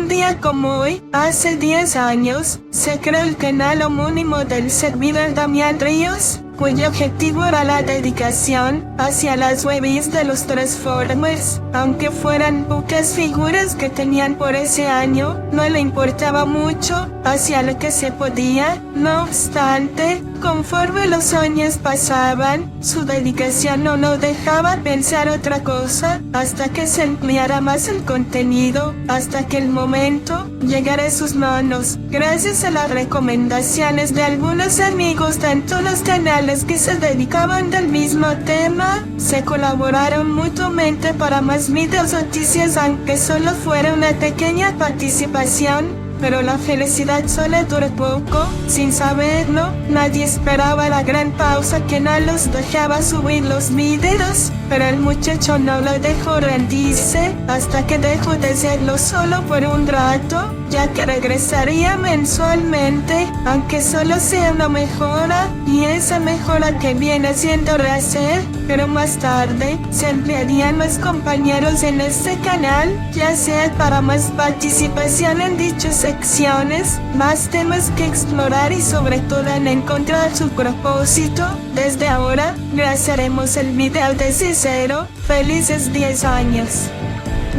Un día como hoy, hace 10 años, se creó el canal homónimo del servidor Damián Ríos, cuyo objetivo era la dedicación hacia las webis de los Transformers. Aunque fueran pocas figuras que tenían por ese año, no le importaba mucho hacia lo que se podía. No obstante, conforme los años pasaban, su dedicación no nos dejaba pensar otra cosa hasta que se ampliara más el contenido, hasta que el momento llegara a sus manos. Gracias a las recomendaciones de algunos amigos, tanto los canales que se dedicaban del mismo tema, se colaboraron mutuamente para más videos noticias, aunque solo fuera una pequeña participación. Pero la felicidad solo duró poco. Sin saberlo, nadie esperaba la gran pausa que no los dejaba subir los videos, pero el muchacho no lo dejó rendirse hasta que dejó de hacerlo solo por un rato, ya que regresaría mensualmente, aunque solo sea una mejora, y esa mejora que viene siendo rehacer, pero más tarde se emplearían más compañeros en este canal, ya sea para más participación en dichas secciones, más temas que explorar y sobre todo en encontrar su propósito. Desde ahora, grabaremos el video desde cero. Felices 10 años.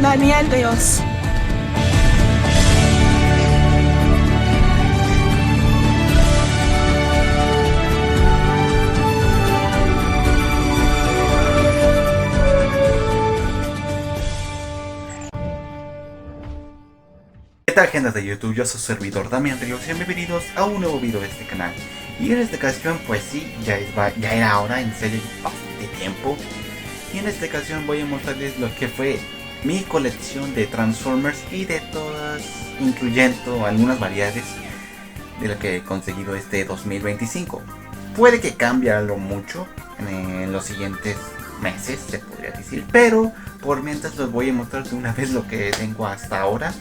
Damián Ríos. ¿Qué tal, gente de YouTube? Yo soy su servidor Damián Ríos y bienvenidos a un nuevo video de este canal. Y en esta ocasión, pues sí, ya era hora, en serio, bastante tiempo. Y en esta ocasión voy a mostrarles lo que fue mi colección de Transformers y de todas, incluyendo algunas variedades de lo que he conseguido este 2025. Puede que cambie algo mucho en los siguientes meses, se podría decir, pero por mientras les voy a mostrar de una vez lo que tengo hasta ahora.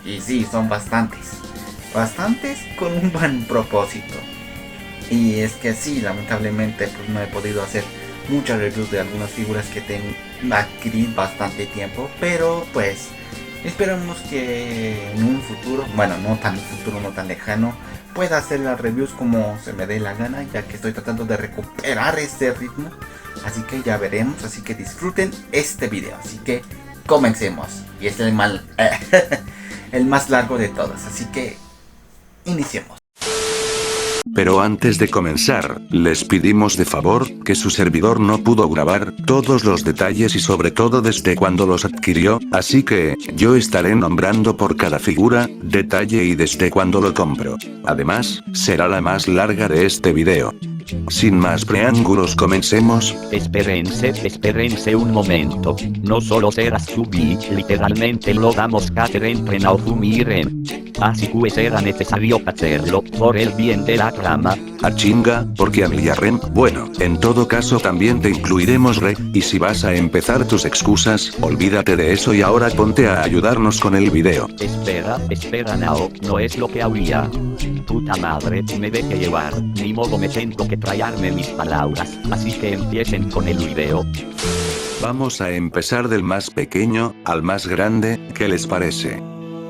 Y sí, son bastantes con un buen propósito. Y es que sí, lamentablemente pues no he podido hacer muchas reviews de algunas figuras que tengo adquirir bastante tiempo, pero pues esperamos que en un futuro, bueno, no tan futuro, no tan lejano, pueda hacer las reviews como se me dé la gana, ya que estoy tratando de recuperar este ritmo. Así que ya veremos, así que disfruten este video. Así que comencemos. Y es el más largo de todos, así que iniciemos. Pero antes de comenzar, les pedimos de favor que su servidor no pudo grabar todos los detalles y sobre todo desde cuando los adquirió, así que yo estaré nombrando por cada figura, detalle y desde cuando lo compro. Además, será la más larga de este video. Sin más preámbulos, comencemos. Espérense un momento. No solo será subir, literalmente lo vamos a entrenar a Fumiren. Así que será necesario hacerlo, por el bien de la trama. A chinga, porque a Millarren, bueno, en todo caso también te incluiremos y si vas a empezar tus excusas, olvídate de eso y ahora ponte a ayudarnos con el video. Espera no es lo que había. Puta madre, me dejé llevar, ni modo me tengo que traerme mis palabras, así que empiecen con el video. Vamos a empezar del más pequeño al más grande, ¿qué les parece?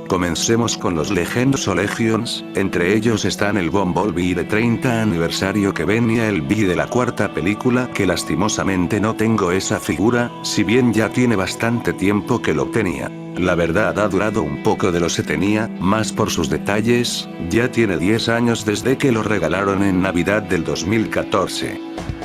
Comencemos con los Legends o Legions, entre ellos están el Bumblebee de 30 aniversario que venía el B de la cuarta película, que lastimosamente no tengo esa figura, si bien ya tiene bastante tiempo que lo tenía. La verdad ha durado un poco de lo que tenía, más por sus detalles, ya tiene 10 años desde que lo regalaron en Navidad del 2014.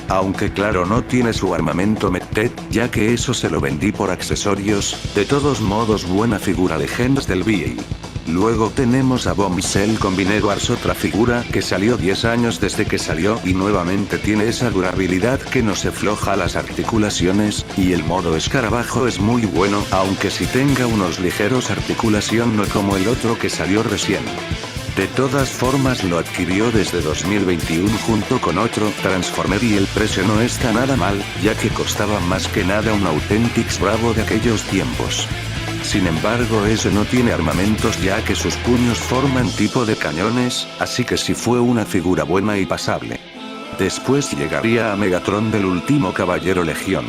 Aunque claro no tiene su armamento Mettet, ya que eso se lo vendí por accesorios, de todos modos buena figura Legends del VA. Luego tenemos a Bombshell Combined Wars, otra figura que salió 10 años desde que salió y nuevamente tiene esa durabilidad que no se floja las articulaciones, y el modo escarabajo es muy bueno, aunque si tenga unos ligeros articulación no como el otro que salió recién. De todas formas lo adquirió desde 2021 junto con otro Transformer y el precio no está nada mal, ya que costaba más que nada un Authentics Bravo de aquellos tiempos. Sin embargo ese no tiene armamentos ya que sus puños forman tipo de cañones, así que sí fue una figura buena y pasable. Después llegaría a Megatron del último Caballero Legión.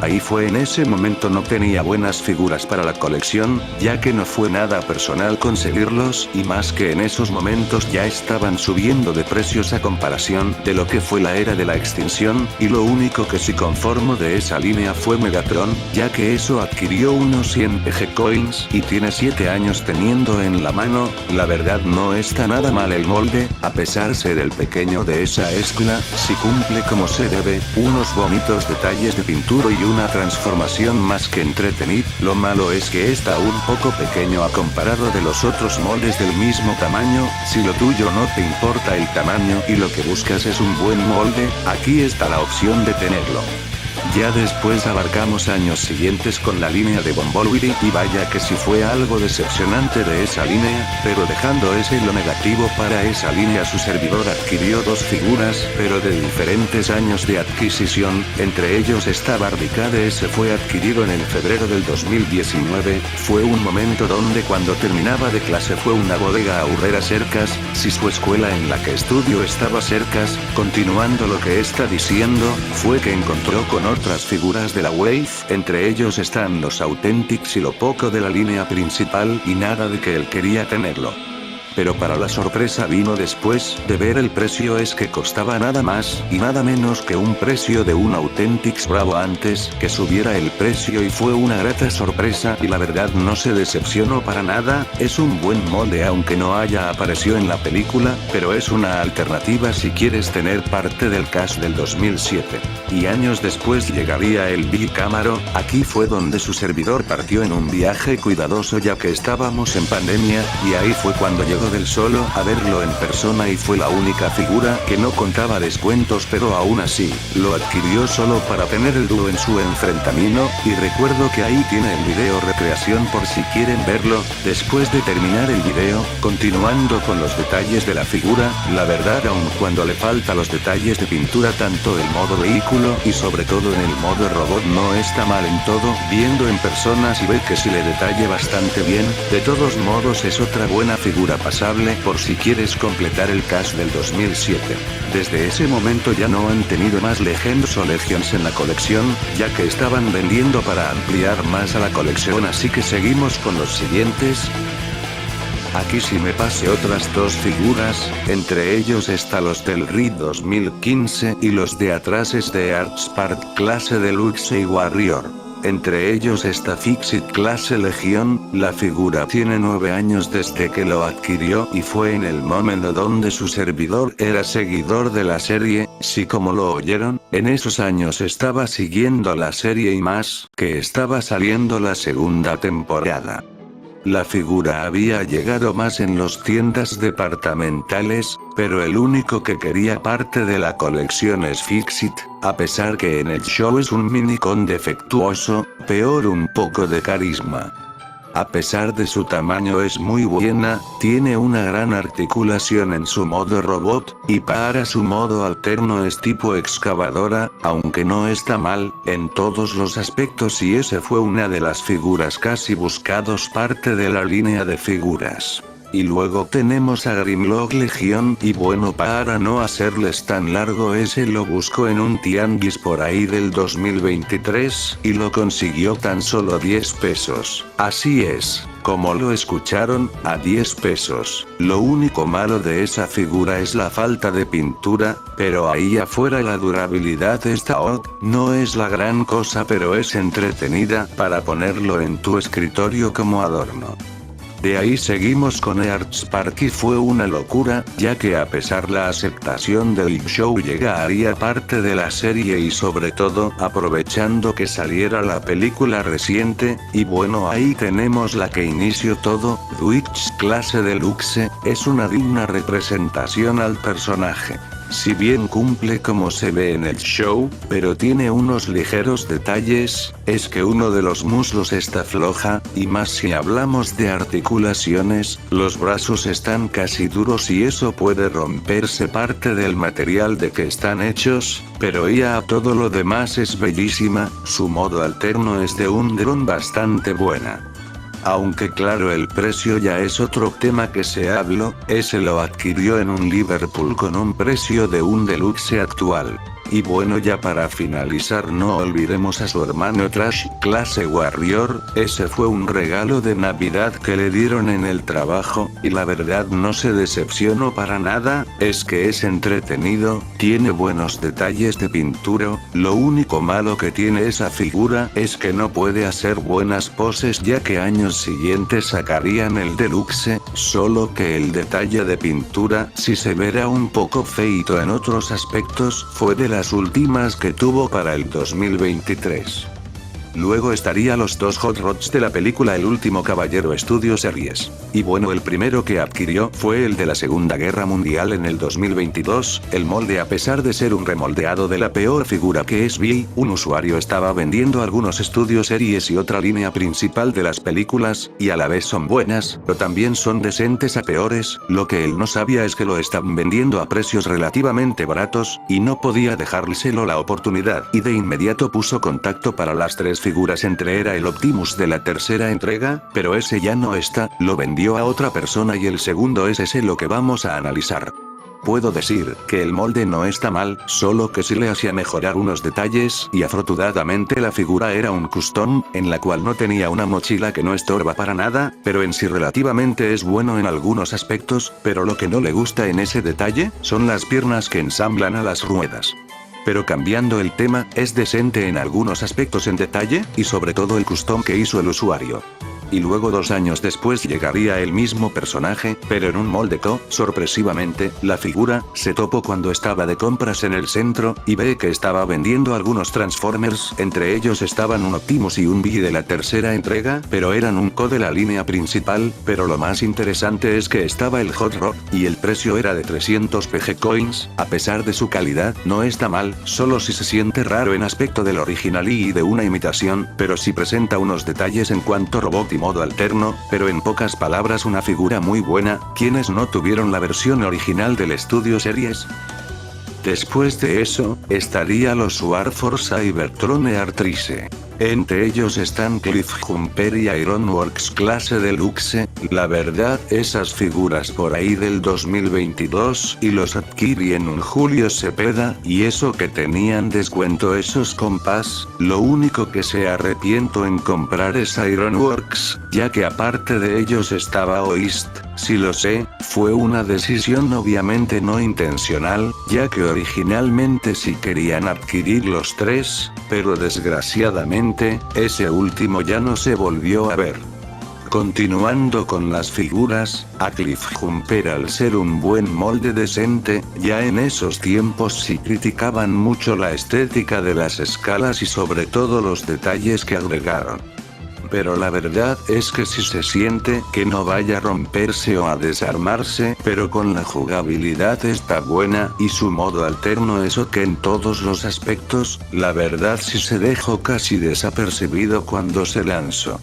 Ahí fue en ese momento no tenía buenas figuras para la colección, ya que no fue nada personal conseguirlos y más que en esos momentos ya estaban subiendo de precios a comparación de lo que fue la era de la extinción, y lo único que sí conformo de esa línea fue Megatron, ya que eso adquirió unos 100 PG Coins y tiene 7 años teniendo en la mano. La verdad no está nada mal el molde, a pesar ser el pequeño de esa escla, si cumple como se debe, unos bonitos detalles de pintura y una transformación más que entretenida. Lo malo es que está un poco pequeño a comparado de los otros moldes del mismo tamaño. Si lo tuyo no te importa el tamaño y lo que buscas es un buen molde, aquí está la opción de tenerlo. Ya después abarcamos años siguientes con la línea de Bumblebee y vaya que si fue algo decepcionante de esa línea, pero dejando ese lo negativo para esa línea, su servidor adquirió dos figuras, pero de diferentes años de adquisición. Entre ellos esta Barbie KDS fue adquirido en el febrero del 2019, fue un momento donde cuando terminaba de clase fue una bodega aurrera cercas, si su escuela en la que estudio estaba cercas, continuando lo que está diciendo, fue que encontró con otras figuras de la Wave, entre ellos están los Authentics y lo poco de la línea principal y nada de que él quería tenerlo. Pero para la sorpresa vino después de ver el precio, es que costaba nada más y nada menos que un precio de un Authentics Bravo antes que subiera el precio, y fue una grata sorpresa y la verdad no se decepcionó para nada. Es un buen molde aunque no haya aparecido en la película, pero es una alternativa si quieres tener parte del cast del 2007. Y años después llegaría el Big Camaro. Aquí fue donde su servidor partió en un viaje cuidadoso ya que estábamos en pandemia, y ahí fue cuando llegó del solo a verlo en persona y fue la única figura que no contaba descuentos, pero aún así, lo adquirió solo para tener el dúo en su enfrentamiento, y recuerdo que ahí tiene el video recreación por si quieren verlo. Después de terminar el video, continuando con los detalles de la figura, la verdad aun cuando le falta los detalles de pintura tanto el modo vehículo y sobre todo en el modo robot no está mal en todo, viendo en persona si ve que si le detalle bastante bien. De todos modos es otra buena figura pasable por si quieres completar el cast del 2007. Desde ese momento ya no han tenido más Legends o Legions en la colección, ya que estaban vendiendo para ampliar más a la colección, así que seguimos con los siguientes. Aquí sí me pasé otras dos figuras, entre ellos está los del RID 2015 y los de atrás es de Artspark clase Deluxe y Warrior. Entre ellos está Fixit clase Legión. La figura tiene 9 años desde que lo adquirió y fue en el momento donde su servidor era seguidor de la serie. Si como lo oyeron, en esos años estaba siguiendo la serie y más que estaba saliendo la segunda temporada. La figura había llegado más en las tiendas departamentales, pero el único que quería parte de la colección es Fixit, a pesar que en el show es un minicon defectuoso, peor un poco de carisma. A pesar de su tamaño es muy buena, tiene una gran articulación en su modo robot, y para su modo alterno es tipo excavadora, aunque no está mal en todos los aspectos, y ese fue una de las figuras casi buscados parte de la línea de figuras. Y luego tenemos a Grimlock Legión, y bueno, para no hacerles tan largo, ese lo buscó en un tianguis por ahí del 2023, y lo consiguió tan solo 10 pesos. Así es, como lo escucharon, a 10 pesos. Lo único malo de esa figura es la falta de pintura, pero ahí afuera la durabilidad está no es la gran cosa, pero es entretenida para ponerlo en tu escritorio como adorno. De ahí seguimos con Artspark y fue una locura, ya que a pesar la aceptación del show llegaría parte de la serie y sobre todo aprovechando que saliera la película reciente, y bueno, ahí tenemos la que inició todo. Witch clase Deluxe, es una digna representación al personaje. Si bien cumple como se ve en el show, pero tiene unos ligeros detalles, es que uno de los muslos está floja, y más si hablamos de articulaciones, los brazos están casi duros y eso puede romperse parte del material de que están hechos, pero ya todo lo demás es bellísima. Su modo alterno es de un dron bastante buena. Aunque claro, el precio ya es otro tema que se habló, ese lo adquirió en un Liverpool con un precio de un deluxe actual. Y bueno, ya para finalizar, no olvidemos a su hermano Trash Clase Warrior. Ese fue un regalo de Navidad que le dieron en el trabajo, y la verdad no se decepcionó para nada. Es que es entretenido, tiene buenos detalles de pintura. Lo único malo que tiene esa figura es que no puede hacer buenas poses, ya que años siguientes sacarían el deluxe, solo que el detalle de pintura si se verá un poco feito en otros aspectos. Fue de las últimas que tuvo para el 2023. Luego estaría los dos Hot Rods de la película El Último Caballero Studio Series. Y bueno, el primero que adquirió fue el de la Segunda Guerra Mundial en el 2022. El molde, a pesar de ser un remoldeado de la peor figura que es Vi, un usuario estaba vendiendo algunos Studio Series y otra línea principal de las películas, y a la vez son buenas, pero también son decentes a peores. Lo que él no sabía es que lo estaban vendiendo a precios relativamente baratos, y no podía dejárselo la oportunidad, y de inmediato puso contacto para las tres figuras. Entre era el Optimus de la tercera entrega, pero ese ya no está, lo vendió a otra persona, y el segundo es ese lo que vamos a analizar. Puedo decir que el molde no está mal, solo que sí le hacía mejorar unos detalles, y afortunadamente la figura era un custom, en la cual no tenía una mochila que no estorba para nada, pero en sí relativamente es bueno en algunos aspectos, pero lo que no le gusta en ese detalle, son las piernas que ensamblan a las ruedas. Pero cambiando el tema, es decente en algunos aspectos en detalle, y sobre todo el custom que hizo el usuario. Y luego 2 años después llegaría el mismo personaje, pero en un molde co. Sorpresivamente, la figura se topó cuando estaba de compras en el centro, y ve que estaba vendiendo algunos Transformers. Entre ellos estaban un Optimus y un Vi de la tercera entrega, pero eran un co de la línea principal. Pero lo más interesante es que estaba el Hot Rod, y el precio era de 300 PG Coins. A pesar de su calidad, no está mal, solo si se siente raro en aspecto del original y de una imitación, pero sí presenta unos detalles en cuanto a robot y modo alterno, pero en pocas palabras una figura muy buena. ¿Quiénes no tuvieron la versión original del Studio Series? Después de eso, estaría los Warforce Cybertron Earthrise. Entre ellos están Cliffjumper y Ironworks clase deluxe. La verdad, esas figuras por ahí del 2022, y los adquirí en un Julio Cepeda, y eso que tenían descuento esos compas. Lo único que se arrepiento en comprar es Ironworks, ya que aparte de ellos estaba Oist. Si lo sé, fue una decisión obviamente no intencional, ya que originalmente sí querían adquirir los 3, pero desgraciadamente, ese último ya no se volvió a ver. Continuando con las figuras, a Cliffjumper, al ser un buen molde decente, ya en esos tiempos sí criticaban mucho la estética de las escalas y sobre todo los detalles que agregaron. Pero la verdad es que sí se siente que no vaya a romperse o a desarmarse, pero con la jugabilidad está buena, y su modo alterno es ok en todos los aspectos. La verdad sí se dejó casi desapercibido cuando se lanzó.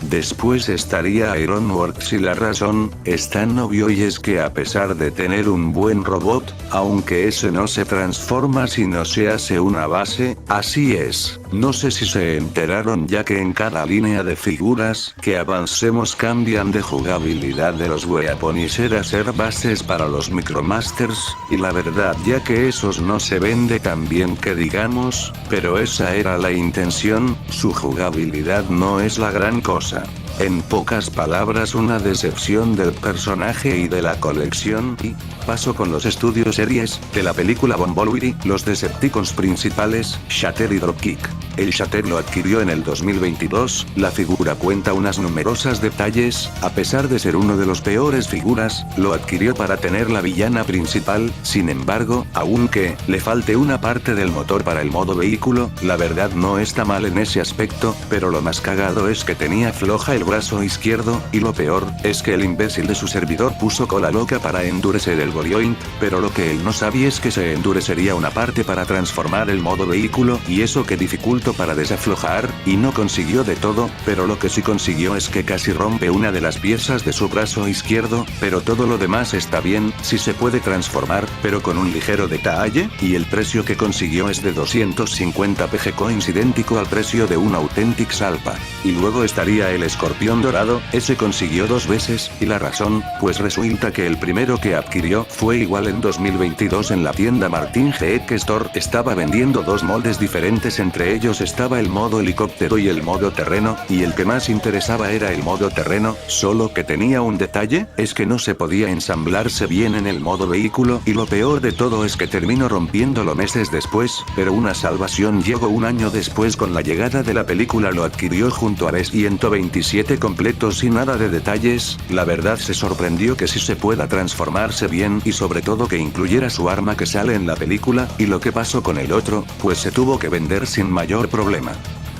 Después estaría Ironworks, y la razón es tan obvio, y es que a pesar de tener un buen robot, aunque ese no se transforma sino se hace una base, así es. No sé si se enteraron, ya que en cada línea de figuras que avancemos cambian de jugabilidad de los weapons a ser bases para los Micromasters, y la verdad ya que esos no se vende tan bien que digamos, pero esa era la intención. Su jugabilidad no es la gran cosa. En pocas palabras, una decepción del personaje y de la colección. Y paso con los Studio Series de la película Bumblebee. Los Decepticons principales, Shatter y Dropkick. El Shatter lo adquirió en el 2022, la figura cuenta unas numerosas detalles, a pesar de ser uno de los peores figuras, lo adquirió para tener la villana principal. Sin embargo, aunque le falte una parte del motor para el modo vehículo, la verdad no está mal en ese aspecto, pero lo más cagado es que tenía floja el brazo izquierdo, y lo peor es que el imbécil de su servidor puso cola loca para endurecer el Boyoint, pero lo que él no sabía es que se endurecería una parte para transformar el modo vehículo, y eso que dificulta tanto para desaflojar, y no consiguió de todo, pero lo que sí consiguió es que casi rompe una de las piezas de su brazo izquierdo, pero todo lo demás está bien, sí se puede transformar, pero con un ligero detalle, y el precio que consiguió es de 250 PG coins, idéntico al precio de un Authentic Salpa. Y luego estaría el escorpión dorado, ese consiguió 2 veces, y la razón, pues resulta que el primero que adquirió fue igual en 2022 en la tienda Martin GX Store, estaba vendiendo 2 moldes diferentes, entre ellos estaba el modo helicóptero y el modo terreno, y el que más interesaba era el modo terreno, solo que tenía un detalle, es que no se podía ensamblarse bien en el modo vehículo, y lo peor de todo es que terminó rompiéndolo meses después, pero una salvación llegó un año después con la llegada de la película, lo adquirió junto a Res 127 completos y nada de detalles, la verdad se sorprendió que sí se pueda transformarse bien y sobre todo que incluyera su arma que sale en la película, y lo que pasó con el otro, pues se tuvo que vender sin mayor problema.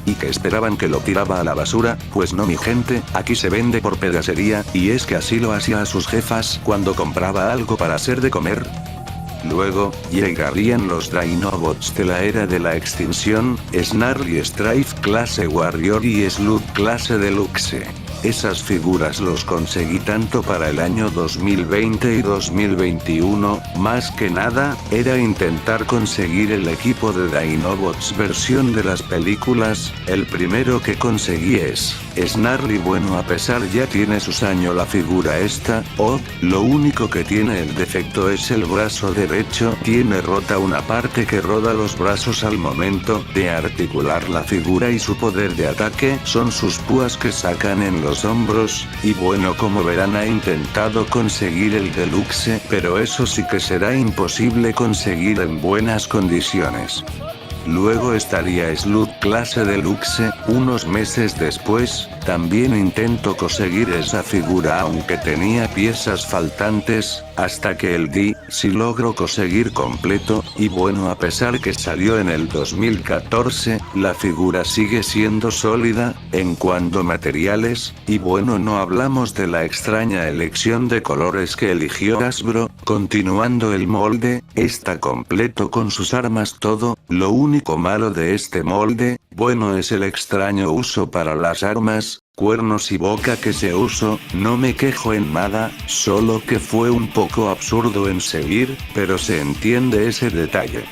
¿Y que esperaban que lo tiraba a la basura? Pues no, mi gente, aquí se vende por pedacería, y es que así lo hacía a sus jefas cuando compraba algo para hacer de comer. Luego, llegarían los Dinobots de la era de la extinción, Snarly Strife clase Warrior y Slug clase Deluxe. Esas figuras los conseguí tanto para el año 2020 y 2021, más que nada, era intentar conseguir el equipo de Dinobots versión de las películas, el primero que conseguí es Snarly, bueno, a pesar ya tiene sus años la figura esta, lo único que tiene el defecto es el brazo derecho, tiene rota una parte que roda los brazos al momento de articular la figura, y su poder de ataque son sus púas que sacan en los hombros, y bueno, como verán ha intentado conseguir el deluxe, pero eso sí que será imposible conseguir en buenas condiciones. Luego estaría Slug clase Deluxe, unos meses después, también intento conseguir esa figura aunque tenía piezas faltantes, hasta que el D sí logro conseguir completo, y bueno, a pesar que salió en el 2014, la figura sigue siendo sólida, en cuanto a materiales, y bueno, no hablamos de la extraña elección de colores que eligió Hasbro, continuando el molde, está completo con sus armas todo, lo único malo de este molde, bueno, es el extraño uso para las armas, cuernos y boca que se usó, no me quejo en nada, solo que fue un poco absurdo en seguir, pero se entiende ese detalle.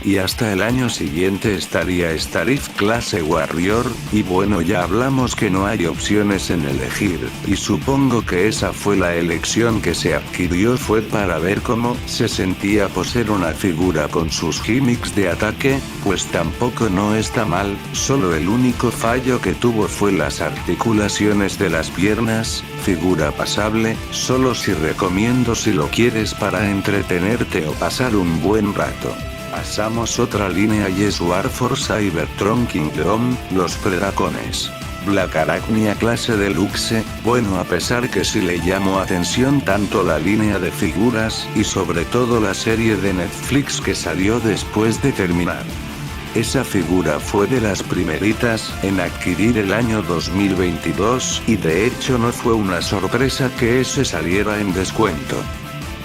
Y hasta el año siguiente estaría Starif clase Warrior, y bueno, ya hablamos que no hay opciones en elegir, y supongo que esa fue la elección que se adquirió, fue para ver cómo se sentía poseer una figura con sus gimmicks de ataque, pues tampoco no está mal, solo el único fallo que tuvo fue las articulaciones de las piernas, figura pasable, solo si recomiendo si lo quieres para entretenerte o pasar un buen rato. Pasamos otra línea y es Warforce Cybertron Kingdom, los Predacones. Black Arachnia clase Deluxe, bueno, a pesar que sí le llamó atención tanto la línea de figuras y sobre todo la serie de Netflix que salió después de terminar. Esa figura fue de las primeritas en adquirir el año 2022 y de hecho no fue una sorpresa que ese saliera en descuento.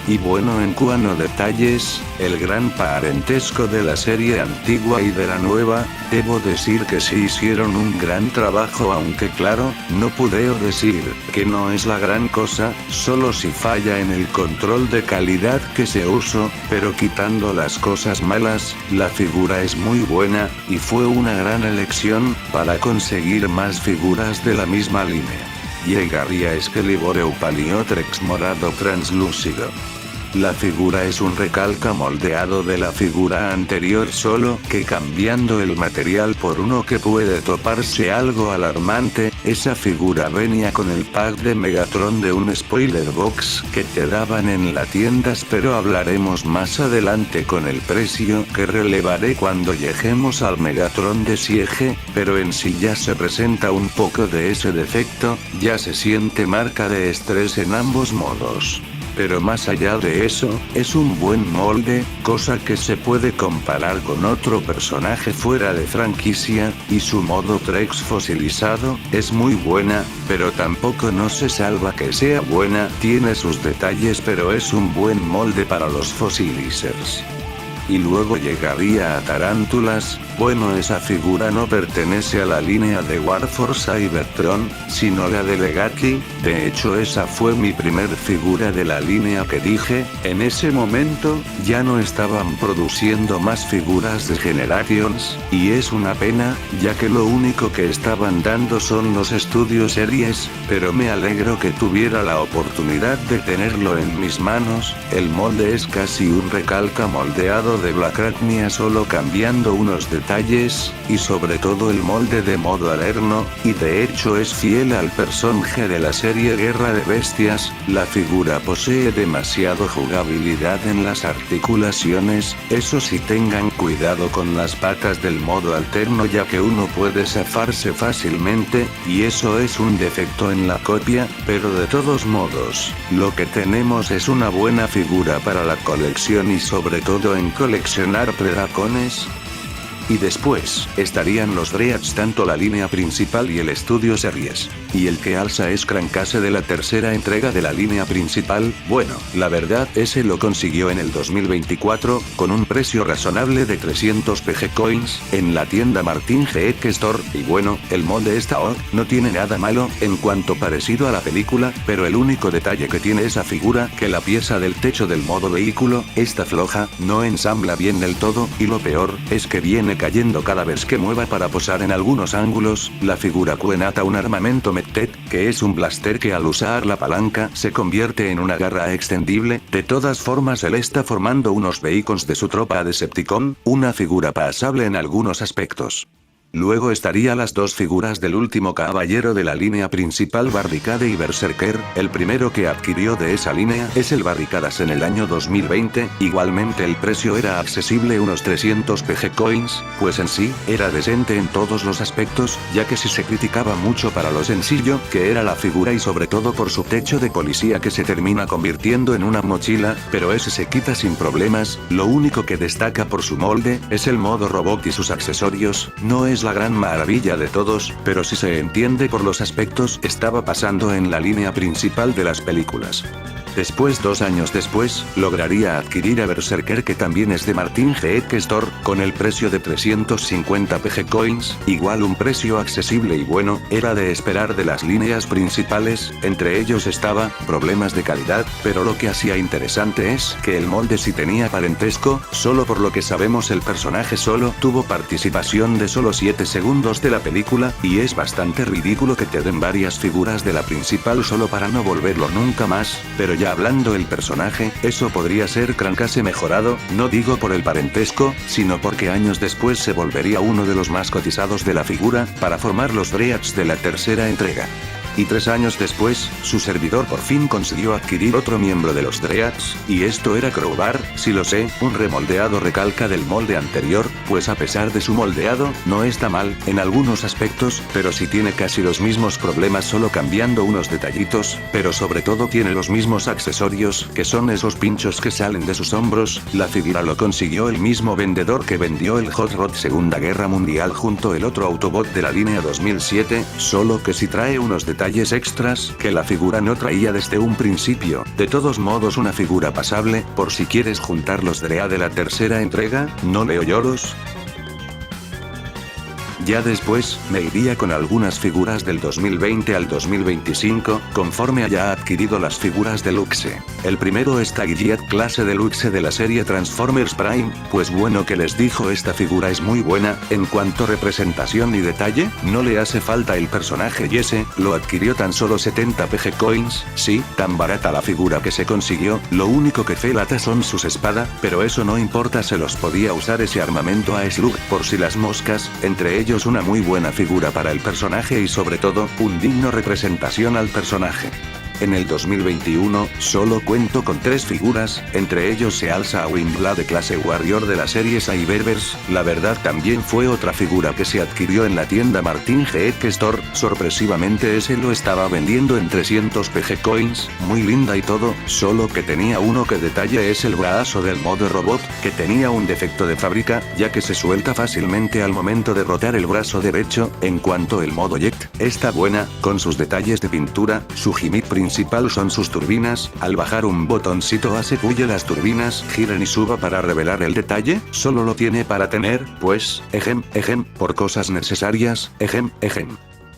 Y bueno, en cuanto a detalles, el gran parentesco de la serie antigua y de la nueva, debo decir que sí hicieron un gran trabajo, aunque claro, no puedo decir que no es la gran cosa, solo si falla en el control de calidad que se usó, pero quitando las cosas malas, la figura es muy buena, y fue una gran elección para conseguir más figuras de la misma línea. Llegaría Excalibur Eupaliotrex morado translúcido. La figura es un recalca moldeado de la figura anterior, solo que cambiando el material por uno que puede toparse algo alarmante. Esa figura venía con el pack de Megatron de un spoiler box que te daban en las tiendas, pero hablaremos más adelante con el precio que relevaré cuando lleguemos al Megatron de Siege, pero en sí ya se presenta un poco de ese defecto, ya se siente marca de estrés en ambos modos. Pero más allá de eso, es un buen molde, cosa que se puede comparar con otro personaje fuera de franquicia, y su modo Trex fosilizado, es muy buena, pero tampoco no se salva que sea buena, tiene sus detalles pero es un buen molde para los fosilizers. y luego llegaría a Tarántulas. Bueno, esa figura no pertenece a la línea de War for Cybertron, sino la de Legaki. De hecho, esa fue mi primer figura de la línea que dije. En ese momento, ya no estaban produciendo más figuras de Generations, y es una pena, ya que lo único que estaban dando son los estudios series, pero me alegro que tuviera la oportunidad de tenerlo en mis manos. El molde es casi un recalca moldeado de Blackrachnia, solo cambiando unos detalles, y sobre todo el molde de modo Alerno, y de hecho es fiel al personaje de la serie Guerra de Bestias. La figura posee demasiado jugabilidad en las articulaciones, eso sí, tengan cuidado con las patas del modo alterno, ya que uno puede zafarse fácilmente, y eso es un defecto en la copia, pero de todos modos, lo que tenemos es una buena figura para la colección y sobre todo en coleccionar Predacones. Y después, estarían los Dreads, tanto la línea principal y el estudio series. Y el que alza es Crankase de la tercera entrega de la línea principal. Bueno, la verdad, ese lo consiguió en el 2024, con un precio razonable de 300 PG Coins, en la tienda Martin GX Store, y bueno, el molde está ok, no tiene nada malo, en cuanto parecido a la película, pero el único detalle que tiene esa figura, que la pieza del techo del modo vehículo, está floja, no ensambla bien del todo, y lo peor, es que viene cayendo cada vez que mueva para posar en algunos ángulos. La figura cuenta un armamento Medtet, que es un blaster que al usar la palanca se convierte en una garra extendible. De todas formas, él está formando unos vehículos de su tropa Decepticon, una figura pasable en algunos aspectos. Luego estaría las dos figuras del último caballero de la línea principal, Barricade y Berserker. El primero que adquirió de esa línea es el Barricadas en el año 2020, igualmente el precio era accesible, unos 300 PG Coins, pues en sí, era decente en todos los aspectos, ya que si se criticaba mucho para lo sencillo que era la figura y sobre todo por su techo de policía que se termina convirtiendo en una mochila, pero ese se quita sin problemas. Lo único que destaca por su molde es el modo robot y sus accesorios. No es la gran maravilla de todos, pero si se entiende por los aspectos estaba pasando en la línea principal de las películas. Después, 2 años después, lograría adquirir a Berserker, que también es de Martin GX Store, con el precio de 350 PG Coins, igual un precio accesible y bueno, era de esperar de las líneas principales. Entre ellos estaba problemas de calidad, pero lo que hacía interesante es que el molde sí tenía parentesco. Solo por lo que sabemos, el personaje solo tuvo participación de solo 7 segundos de la película, y es bastante ridículo que te den varias figuras de la principal solo para no volverlo nunca más. Pero ya hablando el personaje, eso podría ser Crankase mejorado, no digo por el parentesco, sino porque años después se volvería uno de los más cotizados de la figura, para formar los Dreads de la tercera entrega. Y 3 años después, su servidor por fin consiguió adquirir otro miembro de los Dreads, y esto era Crowbar. Sí lo sé, un remoldeado recalca del molde anterior, pues a pesar de su moldeado, no está mal, en algunos aspectos, pero sí tiene casi los mismos problemas, solo cambiando unos detallitos, pero sobre todo tiene los mismos accesorios, que son esos pinchos que salen de sus hombros. La figura lo consiguió el mismo vendedor que vendió el Hot Rod Segunda Guerra Mundial junto el otro Autobot de la línea 2007, solo que sí trae unos detalles extras que la figura no traía desde un principio. De todos modos, una figura pasable, por si quieres juntar los Drea de la tercera entrega. No leo lloros. Ya después, me iría con algunas figuras del 2020 al 2025, conforme haya adquirido las figuras deluxe. El primero es Gilliatt clase deluxe de la serie Transformers Prime, pues bueno, que les dijo, esta figura es muy buena, en cuanto a representación y detalle, no le hace falta el personaje y ese, lo adquirió tan solo 70 PG Coins, sí, tan barata la figura que se consiguió, lo único que fe lata son sus espadas, pero eso no importa, se los podía usar ese armamento a Slug, por si las moscas, entre ellos una muy buena figura para el personaje y sobre todo, un digno representación al personaje. En el 2021, solo cuento con 3 figuras, entre ellos se alza a Wimbla de clase Warrior de la serie Cyberverse. La verdad, también fue otra figura que se adquirió en la tienda Martin GX Store, sorpresivamente ese lo estaba vendiendo en 300 PG Coins, muy linda y todo, solo que tenía uno que detalle, es el brazo del modo robot, que tenía un defecto de fábrica, ya que se suelta fácilmente al momento de rotar el brazo derecho. En cuanto el modo Jet, está buena, con sus detalles de pintura, su gimmick principal principal son sus turbinas, al bajar un botoncito hace que las turbinas giren y suba para revelar el detalle, solo lo tiene para tener, pues, por cosas necesarias,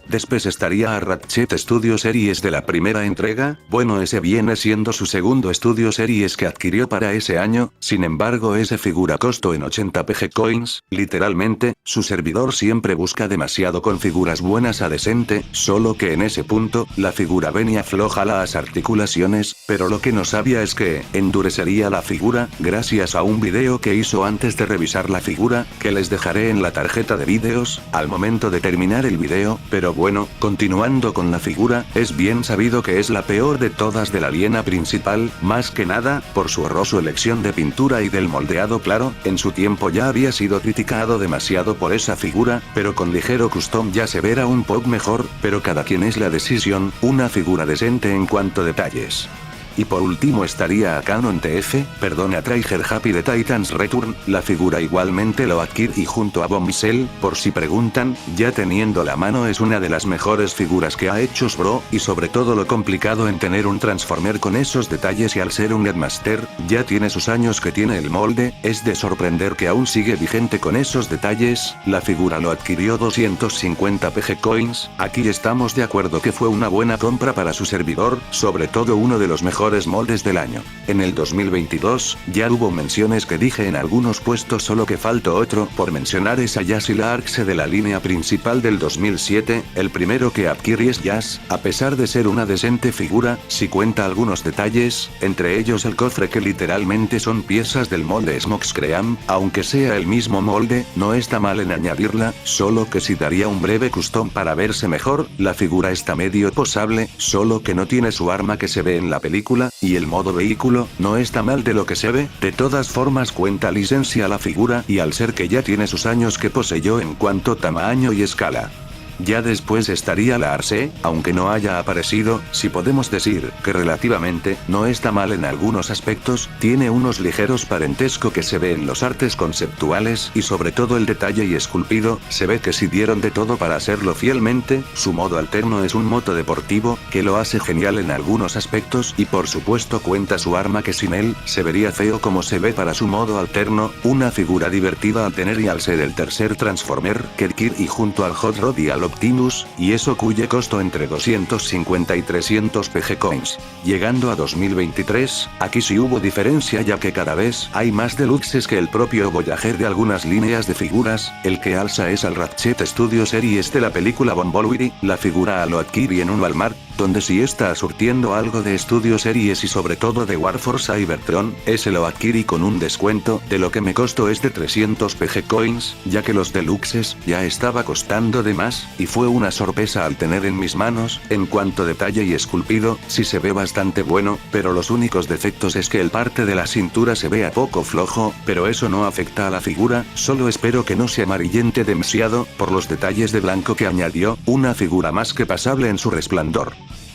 Después estaría a Ratchet Studio Series de la primera entrega, bueno ese viene siendo su segundo Studio Series que adquirió para ese año, sin embargo ese figura costó en 80 PG Coins, literalmente, su servidor siempre busca demasiado con figuras buenas a decente, solo que en ese punto, la figura venía floja las articulaciones, pero lo que no sabía es que, endurecería la figura, gracias a un video que hizo antes de revisar la figura, que les dejaré en la tarjeta de vídeos, al momento de terminar el video, pero bueno, continuando con la figura, es bien sabido que es la peor de todas de la línea principal, más que nada, por su horrorosa elección de pintura y del moldeado claro, en su tiempo ya había sido criticado demasiado por esa figura, pero con ligero custom ya se verá un poco mejor, pero cada quien es la decisión, una figura decente en cuanto a detalles. Y por último estaría a Canon TF, a Trigger Happy de Titans Return, la figura igualmente lo adquirí junto a Bombshell, por si preguntan, ya teniendo la mano es una de las mejores figuras que ha hecho Bro, y sobre todo lo complicado en tener un Transformer con esos detalles y al ser un Headmaster, ya tiene sus años que tiene el molde, es de sorprender que aún sigue vigente con esos detalles, la figura lo adquirió 250 PG Coins, aquí estamos de acuerdo que fue una buena compra para su servidor, sobre todo uno de los mejores moldes del año. En el 2022, ya hubo menciones que dije en algunos puestos solo que faltó otro por mencionar es a Jazz y la Arxe de la línea principal del 2007, el primero que adquirí es Jazz, a pesar de ser una decente figura, si cuenta algunos detalles, entre ellos el cofre que literalmente son piezas del molde Smokescream, aunque sea el mismo molde, no está mal en añadirla, solo que si daría un breve custom para verse mejor, la figura está medio posable, solo que no tiene su arma que se ve en la película, y el modo vehículo, no está mal de lo que se ve, de todas formas cuenta licencia la figura y al ser que ya tiene sus años que poseyó en cuanto tamaño y escala. Ya después estaría la Arce, aunque no haya aparecido, si podemos decir que relativamente, no está mal en algunos aspectos, tiene unos ligeros parentesco que se ve en los artes conceptuales y sobre todo el detalle y esculpido, se ve que si dieron de todo para hacerlo fielmente, su modo alterno es un moto deportivo, que lo hace genial en algunos aspectos y por supuesto cuenta su arma que sin él, se vería feo como se ve para su modo alterno, una figura divertida al tener y al ser el tercer Transformer, que adquirí junto al Hot Rod y al Optimus, y eso cuyo costo entre 250 y 300 PG Coins. Llegando a 2023, aquí sí hubo diferencia ya que cada vez hay más deluxes que el propio Voyager de algunas líneas de figuras, el que alza es al Ratchet Studio Series de la película Bumblebee, la figura lo adquirí en un Walmart, donde sí está surtiendo algo de Studio Series y sobre todo de Warforce Cybertron, ese lo adquirí con un descuento, de lo que me costó es de 300 PG Coins, ya que los deluxes ya estaba costando de más, y fue una sorpresa al tener en mis manos, en cuanto detalle y esculpido, sí se ve bastante bueno, pero los únicos defectos es que el parte de la cintura se vea poco flojo, pero eso no afecta a la figura, solo espero que no se amarillente demasiado, por los detalles de blanco que añadió, una figura más que pasable en su resplandor.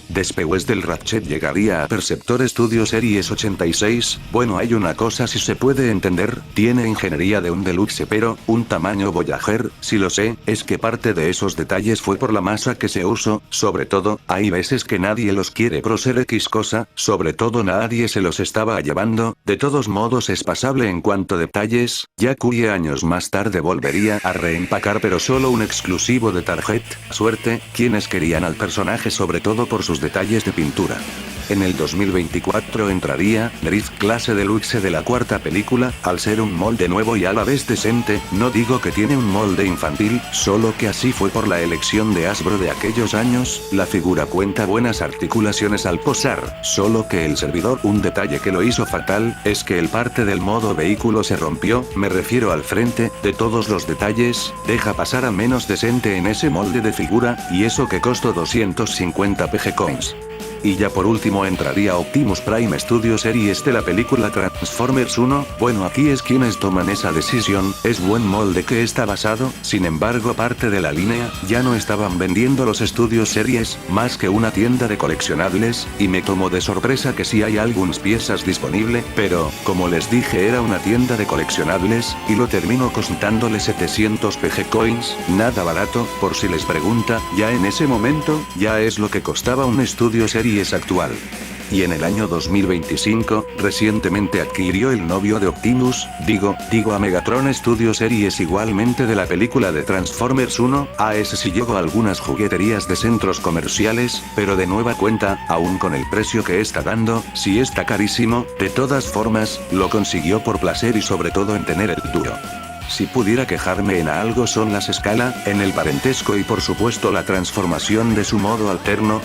Después del Ratchet llegaría a Perceptor Studio Series 86, bueno hay una cosa si se puede entender, tiene ingeniería de un deluxe pero, un tamaño Voyager, si lo sé, es que parte de esos detalles fue por la masa que se usó, sobre todo, hay veces que nadie los quiere por ser X cosa, sobre todo nadie se los estaba llevando, de todos modos es pasable en cuanto a detalles, ya que años más tarde volvería a reempacar pero solo un exclusivo de Target, suerte, quienes querían al personaje sobre todo por sus detalles de pintura. En el 2024 entraría Drift clase deluxe de la cuarta película, al ser un molde nuevo y a la vez decente, no digo que tiene un molde infantil, solo que así fue por la elección de Hasbro de aquellos años, la figura cuenta buenas articulaciones al posar, solo que el servidor un detalle que lo hizo fatal, es que el parte del modo vehículo se rompió, me refiero al frente, de todos los detalles, deja pasar a menos decente en ese molde de figura, y eso que costó 250 PG Coins. Y ya por último entraría Optimus Prime Studio Series de la película Transformers 1, bueno aquí es quienes toman esa decisión, es buen molde que está basado, sin embargo parte de la línea, ya no estaban vendiendo los Studio Series, más que una tienda de coleccionables, y me tomó de sorpresa que sí hay algunas piezas disponible, pero, como les dije era una tienda de coleccionables, y lo terminó costándole 700 PG Coins, nada barato, por si les pregunta, ya en ese momento, ya es lo que costaba un Studio Series Series actual. Y en el año 2025, recientemente adquirió el novio de Optimus, digo a Megatron Studio Series igualmente de la película de Transformers 1, a ese sí llegó a algunas jugueterías de centros comerciales, pero de nueva cuenta, aún con el precio que está dando, sí está carísimo, de todas formas, lo consiguió por placer y sobre todo en tener el duro. Si pudiera quejarme en algo son las escala, en el parentesco y por supuesto la transformación de su modo alterno,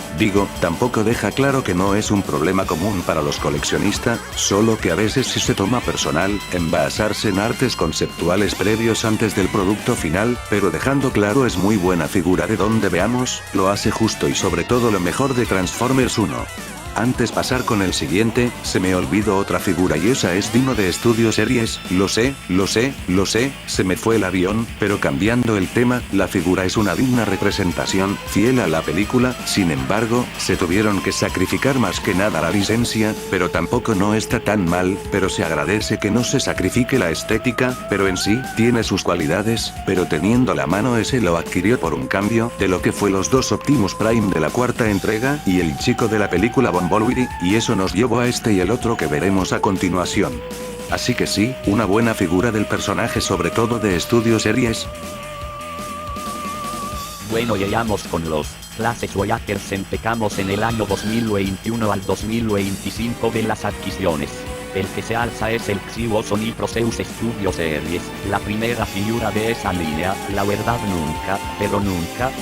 tampoco deja claro que no es un problema común para los coleccionistas, solo que a veces sí se toma personal, en basarse en artes conceptuales previos antes del producto final, pero dejando claro es muy buena figura de donde veamos, lo hace justo y sobre todo lo mejor de Transformers 1. Antes pasar con el siguiente, se me olvidó otra figura y esa es Dino de Studio Series, lo sé, se me fue el avión, pero cambiando el tema, la figura es una digna representación, fiel a la película, sin embargo, se tuvieron que sacrificar más que nada la licencia, pero tampoco no está tan mal, pero se agradece que no se sacrifique la estética, pero en sí, tiene sus cualidades, pero teniendo la mano ese lo adquirió por un cambio, de lo que fue los dos Optimus Prime de la cuarta entrega, y el chico de la película Bumblebee, y eso nos llevó a este y el otro que veremos a continuación. Así que sí, una buena figura del personaje sobre todo de Studio Series. Bueno, llegamos con los clases Voyagers. Empezamos en el año 2021 al 2025 de las adquisiciones. El que se alza es el Xivo Sony Proceus Studio Series, la primera figura de esa línea. La verdad nunca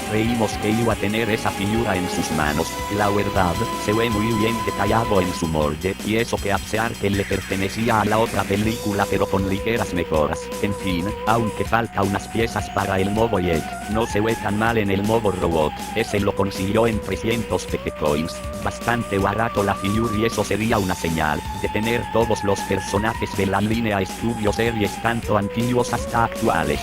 creímos que iba a tener esa figura en sus manos. La verdad, se ve muy bien detallado en su molde, y eso que a pesar que le pertenecía a la otra película pero con ligeras mejoras. En fin, aunque falta unas piezas para el modo Egg, no se ve tan mal en el modo robot. Ese lo consiguió en 300 PP Coins, bastante barato la figura, y eso sería una señal de tener todos los personajes de la línea Studio Series tanto antiguos hasta actuales.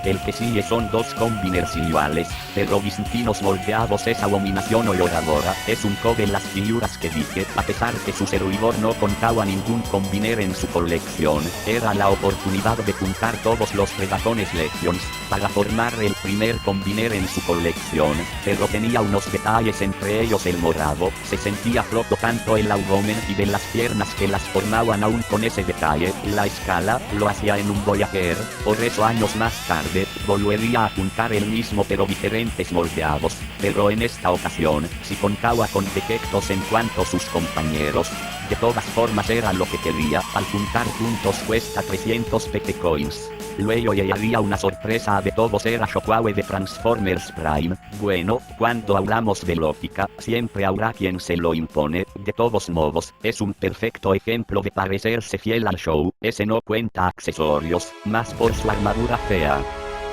El que sigue son dos combiners iguales, pero bizantinos moldeados. Es abominación horadora, es un co de las figuras que dije. A pesar que su servidor no contaba ningún combiner en su colección, era la oportunidad de juntar todos los Predatones Legions, para formar el primer combiner en su colección, pero tenía unos detalles, entre ellos el morado, se sentía flojo tanto el abdomen y de las piernas que las formaban aún con ese detalle. La escala lo hacía en un Voyager, por eso años más tarde, volvería a juntar el mismo pero diferentes moldeados, pero en esta ocasión, si contaba con defectos en cuanto a sus compañeros. De todas formas era lo que quería, al juntar juntos cuesta 300 PP Coins. Luego llegaría una sorpresa de todos, era Shockwave de Transformers Prime. Bueno, cuando hablamos de lógica, siempre habrá quien se lo impone. De todos modos, es un perfecto ejemplo de parecerse fiel al show. Ese no cuenta accesorios, más por su armadura fea.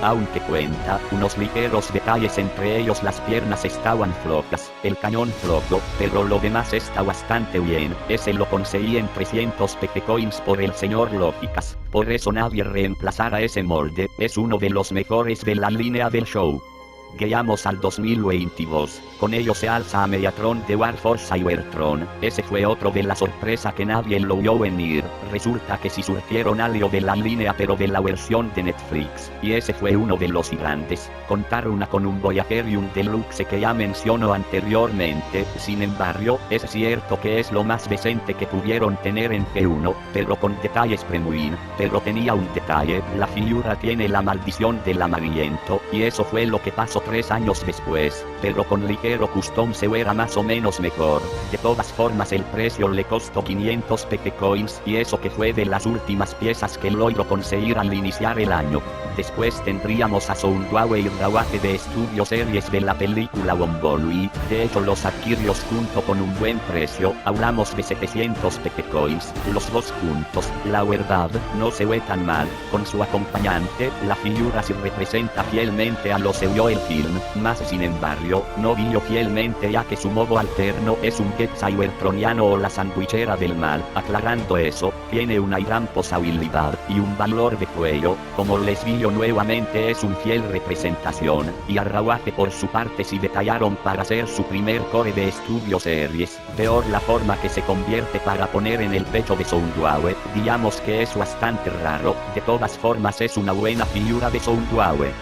Aunque cuenta unos ligeros detalles, entre ellos las piernas estaban flojas, el cañón flojo, pero lo demás está bastante bien. Ese lo conseguí en 300 PP Coins por el señor Lógicas, por eso nadie reemplazará ese molde, es uno de los mejores de la línea del show. Llegamos al 2022, con ello se alza a Megatron de War for Cybertron. Ese fue otro de la sorpresa que nadie lo vio venir. Resulta que sí surgieron algo de la línea pero de la versión de Netflix, y ese fue uno de los grandes. Contar una con un Voyager y un Deluxe que ya mencionó anteriormente. Sin embargo, es cierto que es lo más decente que pudieron tener en G1, pero con detalles premium. Pero tenía un detalle, la figura tiene la maldición del amarillento, y eso fue lo que pasó 3 años después, pero con ligero custom se verá más o menos mejor. De todas formas el precio le costó 500 PP Coins, y eso que fue de las últimas piezas que logró conseguir al iniciar el año. Después tendríamos a Soundwave y Rawake de Studio Series de la película Bumblebee. De hecho los adquirió junto con un buen precio, hablamos de 700 PP Coins, los dos juntos. La verdad, no se ve tan mal, con su acompañante, la figura se representa fielmente a lo se vio el film, más sin embargo, no vio fielmente ya que su modo alterno es un Jet Cybertroniano o la sandwichera del mal. Aclarando eso, tiene una gran posibilidad y un valor de cuello, como les digo nuevamente es un fiel representación, y a Rawake por su parte sí detallaron para hacer su primer core de Studio Series. Peor la forma que se convierte para poner en el pecho de Soundwave, digamos que es bastante raro. De todas formas es una buena figura de Soundwave.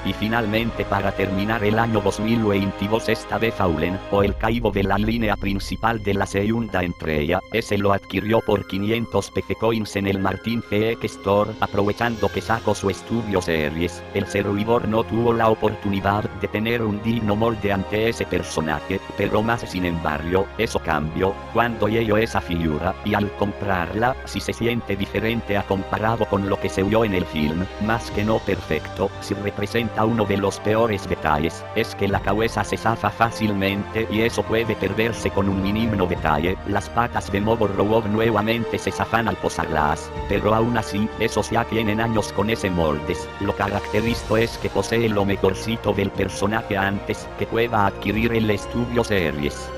Y finalmente para terminar el año 2022 esta vez Aulen, o el caibo de la línea principal de la segunda entrega, ese lo adquirió por 500 PC Coins en el Martin FX Store, aprovechando que sacó su estudio series, el servidor no tuvo la oportunidad de tener un digno molde ante ese personaje, pero más sin embargo, eso cambió, cuando llegó esa figura, y al comprarla, si se siente diferente a comparado con lo que se vio en el film, más que no perfecto, si representa uno de los peores detalles, es que la cabeza se zafa fácilmente y eso puede perderse con un mínimo detalle, las patas de modo robot nuevamente se zafan al posarlas, pero aún así, esos ya tienen años con ese moldes, lo característico es que posee lo mejorcito del personaje antes que pueda adquirir el estudio series.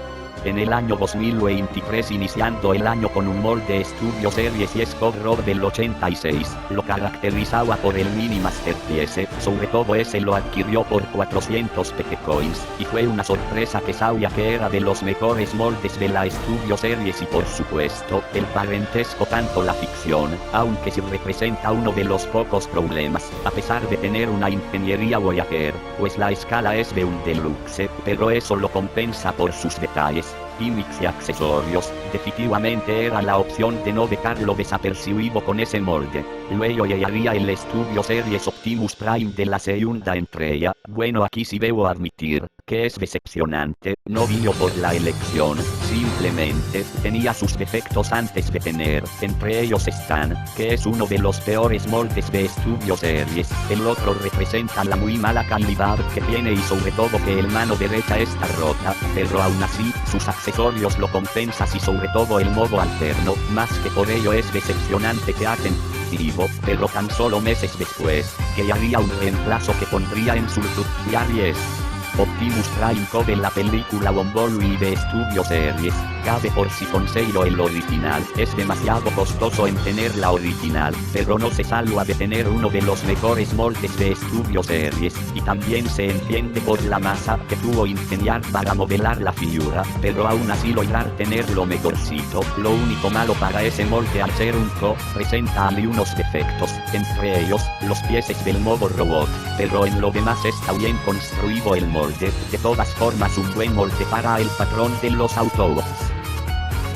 En el año 2023 iniciando el año con un molde Studio Series y Score del 86, lo caracterizaba por el Mini Masterpiece, sobre todo ese lo adquirió por 400 PC Coins, y fue una sorpresa que sabía que era de los mejores moldes de la Studio Series y por supuesto, el parentesco tanto la ficción, aunque sí representa uno de los pocos problemas, a pesar de tener una ingeniería Voyager, pues la escala es de un deluxe, pero eso lo compensa por sus detalles. Gimmicks y accesorios, definitivamente era la opción de no dejarlo desapercibido con ese molde. Luego llegaría el Studio Series Optimus Prime de la segunda entrega, bueno aquí sí debo admitir, que es decepcionante, no vino por la elección, simplemente, tenía sus defectos antes de tener, entre ellos están, que es uno de los peores moldes de Studio Series, el otro representa la muy mala calidad que tiene y sobre todo que el mano derecha está rota, pero aún así, sus accesorios lo compensan y sobre todo el modo alterno, más que por ello es decepcionante que hacen pero tan solo meses después, que haría un reemplazo que pondría en su subsidiaries. Optimus Prime de la película Bumblebee de Studio Series, cabe por si considero el original, es demasiado costoso en tener la original, pero no se salva de tener uno de los mejores moldes de Studio Series, y también se entiende por la masa que tuvo ingeniar para modelar la figura, pero aún así lograr tener lo mejorcito, lo único malo para ese molde al ser un presenta algunos defectos, entre ellos, los pies del modo robot, pero en lo demás está bien construido el molde. De todas formas un buen molde para el patrón de los autobots.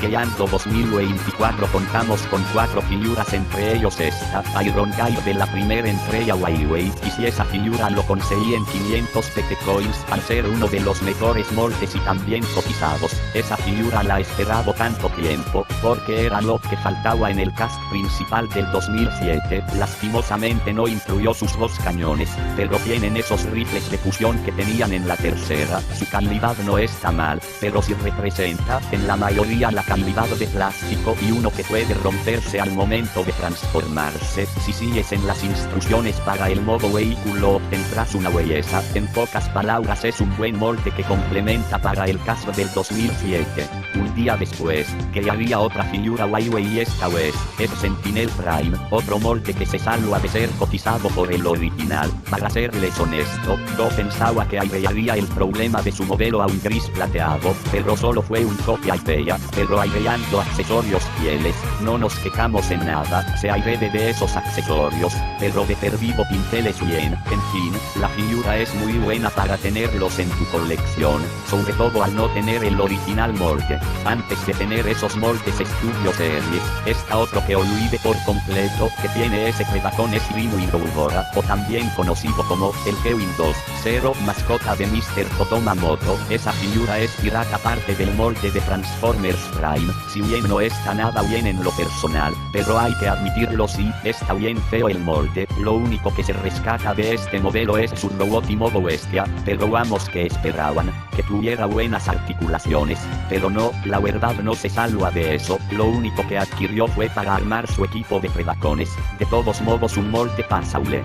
Creando 2024 contamos con 4 figuras, entre ellos esta, Iron Guy de la primera entrega Huawei, y si esa figura lo conseguí en 500 PC Coins al ser uno de los mejores moldes y también cotizados, esa figura la he esperado tanto tiempo, porque era lo que faltaba en el cast principal del 2007, lastimosamente no incluyó sus 2 cañones, pero tienen esos rifles de fusión que tenían en la tercera, su calidad no está mal, pero si representa, en la mayoría la calidad de plástico y uno que puede romperse al momento de transformarse, si sigues en las instrucciones para el modo vehículo obtendrás una belleza, en pocas palabras es un buen molde que complementa para el caso del 2007. Un día después, crearía otra figura Huawei y esta vez, es Sentinel Prime, otro molde que se salva de ser cotizado por el original, para serles honesto, yo pensaba que agregaría el problema de su modelo a un gris plateado, pero solo fue un copia y pega, pero agregando accesorios fieles, no nos quejamos en nada, se agrede de esos accesorios, pero de perdido pinteles bien, en fin, la figura es muy buena para tenerlos en tu colección, sobre todo al no tener el original molde. Antes de tener esos moldes Studio Series, está otro que olvide por completo, que tiene ese predacón Slim y Gogora, o también conocido como el Kevin 2.0, mascota de Mr. Kotomamoto, esa figura es pirata parte del molde de Transformers Prime, si bien no está nada bien en lo personal, pero hay que admitirlo sí, está bien feo el molde, lo único que se rescata de este modelo es su robot y modo bestia, pero vamos que esperaban, que tuviera buenas articulaciones, pero no, la verdad no se salva de eso, lo único que adquirió fue para armar su equipo de predacones, de todos modos un molde pasable.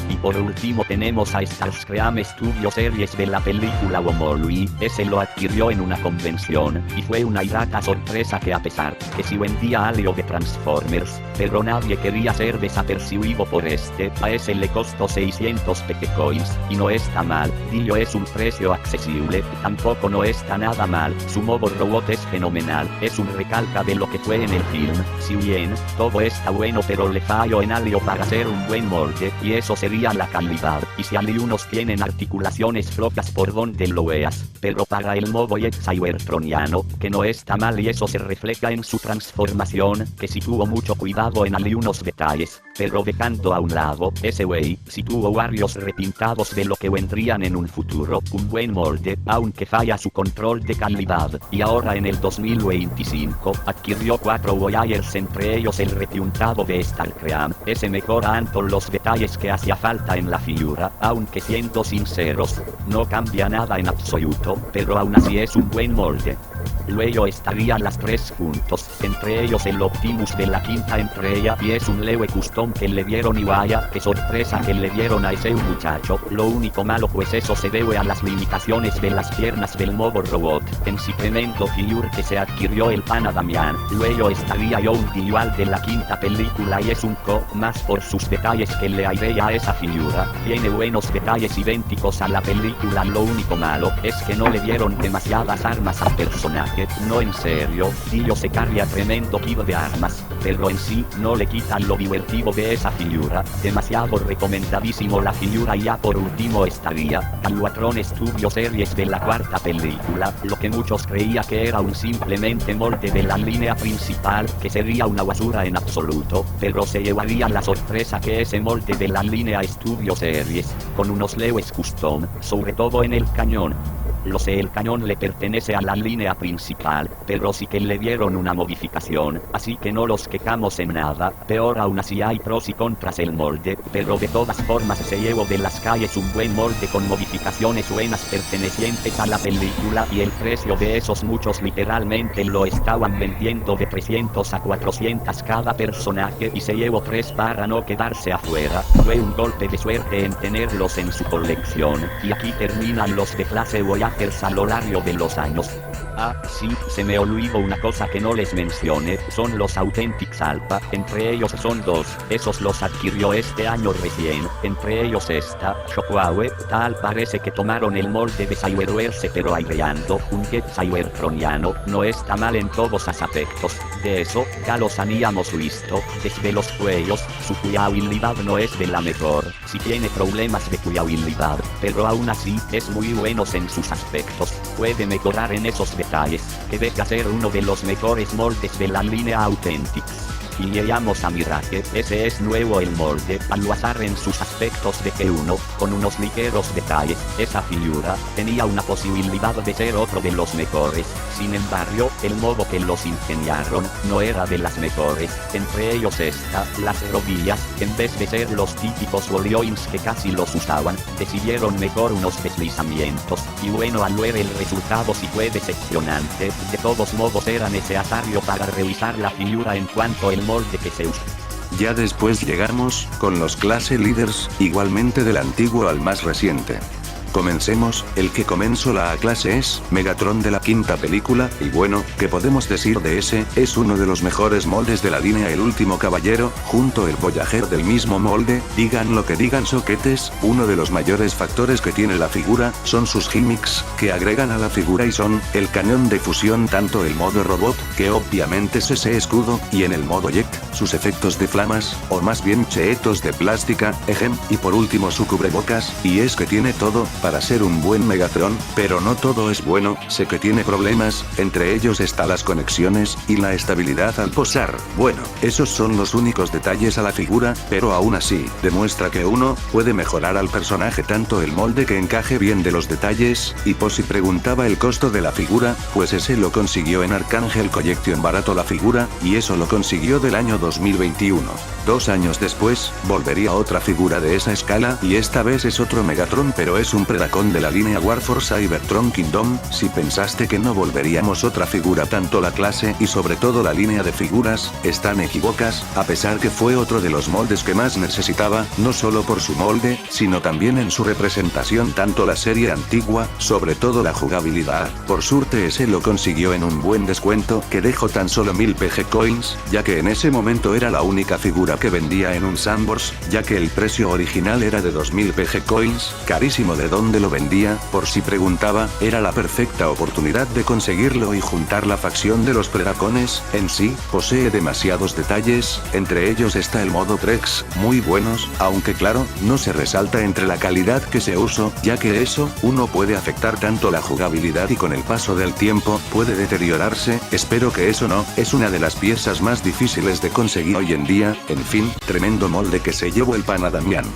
Y por último tenemos a Starscream Studio Series de la película Bumblebee, ese lo adquirió en una convención, y fue una grata sorpresa que a pesar que si vendía algo de Transformers, pero nadie quería ser desapercibido por este. A ese le costó 600 pequecoins, y no está mal, digo, es un precio accesible, tampoco no está nada mal. Su modo robot es fenomenal, es un recalca de lo que fue en el film. Si bien, todo está bueno, pero le fallo en algo para hacer un buen molde, y eso sería la calidad. Y si algunos tienen articulaciones flojas por donde lo veas, pero para el modo jet cybertroniano, que no está mal, y eso se refleja en su transformación, que sí tuvo mucho cuidado en algunos detalles. Pero dejando a un lado, ese wey, sí tuvo varios repintados de lo que vendrían en un futuro, un buen molde, aunque falla su control de calidad. Y ahora en el 2025, adquirió 4 Voyagers, entre ellos el repintado de Starcream. Ese mejora tanto los detalles que hacía falta en la figura, aunque siendo sinceros, no cambia nada en absoluto, pero aún así es un buen molde. Luego estarían las 3 puntos, entre ellos el Optimus de la quinta entrega, y es un leve custom que le dieron, y vaya, qué sorpresa que le dieron a ese muchacho. Lo único malo pues eso se debe a las limitaciones de las piernas del modo robot, en sí tremendo figure que se adquirió el pana Damián. Luego estaría yo un igual de la quinta película, y es un más por sus detalles que le agregué a esa figura. Tiene buenos detalles idénticos a la película, lo único malo es que no le dieron demasiadas armas al personaje. No, en serio, tío, se carga tremendo kilo de armas, pero en sí no le quitan lo divertido de esa figura. Demasiado recomendadísimo la figura. Y ya por último estaría Galvatron Studio Series de la cuarta película, lo que muchos creía que era un simplemente molde de la línea principal, que sería una basura en absoluto, pero se llevaría la sorpresa que ese molde de la línea Studio Series, con unos leves custom, sobre todo en el cañón. Lo sé, el cañón le pertenece a la línea principal, pero sí que le dieron una modificación, así que no los quejamos en nada. Peor aún así, hay pros y contras el molde, pero de todas formas se llevó de las calles un buen molde con modificaciones buenas pertenecientes a la película, y el precio de esos muchos literalmente lo estaban vendiendo de 300 a 400 cada personaje, y se llevó 3 para no quedarse afuera. Fue un golpe de suerte en tenerlos en su colección, y aquí terminan los de clase Voyager a lo largo de los años. Ah, sí, se me olvidó una cosa que no les mencioné, son los Authentics Alpha, entre ellos son 2, esos los adquirió este año recién, entre ellos esta, Shockwave, tal parece que tomaron el molde de Cyberverse pero agregando un jet cybertroniano, no está mal en todos los aspectos, de eso, ya los habíamos visto, desde los cuellos, su cuidabilidad no es de la mejor, si tiene problemas de cuidabilidad, pero aún así, es muy bueno en sus aspectos, puede mejorar en esos detalles, que deja ser uno de los mejores moldes de la línea Authentics. Y llegamos a Mirage, ese es nuevo el molde, al bazar en sus aspectos de G1, con unos ligeros detalles. Esa figura tenía una posibilidad de ser otro de los mejores, sin embargo, el modo que los ingeniaron no era de las mejores, entre ellos las rodillas, en vez de ser los típicos Warioins que casi los usaban, decidieron mejor unos deslizamientos, y bueno, al ver el resultado sí fue decepcionante. De todos modos era necesario para revisar la figura en cuanto el molde que se usa. Ya después llegamos, con los clase leaders, igualmente del antiguo al más reciente. Comencemos, el que comenzó la A clase es Megatron de la quinta película, y bueno, ¿qué podemos decir de ese? Es uno de los mejores moldes de la línea El Último Caballero, junto el Voyager del mismo molde. Digan lo que digan soquetes, uno de los mayores factores que tiene la figura, son sus gimmicks, que agregan a la figura, y son, el cañón de fusión, tanto el modo robot, que obviamente es ese escudo, y en el modo jet, sus efectos de flamas, o más bien cheetos de plástica, y por último su cubrebocas, y es que tiene todo, para ser un buen Megatron, pero no todo es bueno, sé que tiene problemas, entre ellos está las conexiones, y la estabilidad al posar. Bueno, esos son los únicos detalles a la figura, pero aún así, demuestra que uno puede mejorar al personaje tanto el molde que encaje bien de los detalles, y por si preguntaba el costo de la figura, pues ese lo consiguió en Arcángel Collection barato la figura, y eso lo consiguió del año 2021. 2 años después, volvería otra figura de esa escala, y esta vez es otro Megatron, pero es un Predacon de la línea War for Cybertron Kingdom. Si pensaste que no volveríamos otra figura, tanto la clase y sobre todo la línea de figuras, están equivocas, a pesar que fue otro de los moldes que más necesitaba, no solo por su molde, sino también en su representación, tanto la serie antigua, sobre todo la jugabilidad. Por suerte ese lo consiguió en un buen descuento, que dejó tan solo 1000 PG Coins, ya que en ese momento era la única figura que vendía en un Sandbox, ya que el precio original era de 2000 PG Coins, carísimo. De dónde lo vendía, por si preguntaba, era la perfecta oportunidad de conseguirlo y juntar la facción de los Predacones. En sí, posee demasiados detalles, entre ellos está el modo Trex, muy buenos, aunque claro, no se resalta entre la calidad que se usó, ya que eso, uno puede afectar tanto la jugabilidad y con el paso del tiempo, puede deteriorarse. Espero que eso no, es una de las piezas más difíciles de conseguir hoy en día. En fin, tremendo molde que se llevó el pana Damián.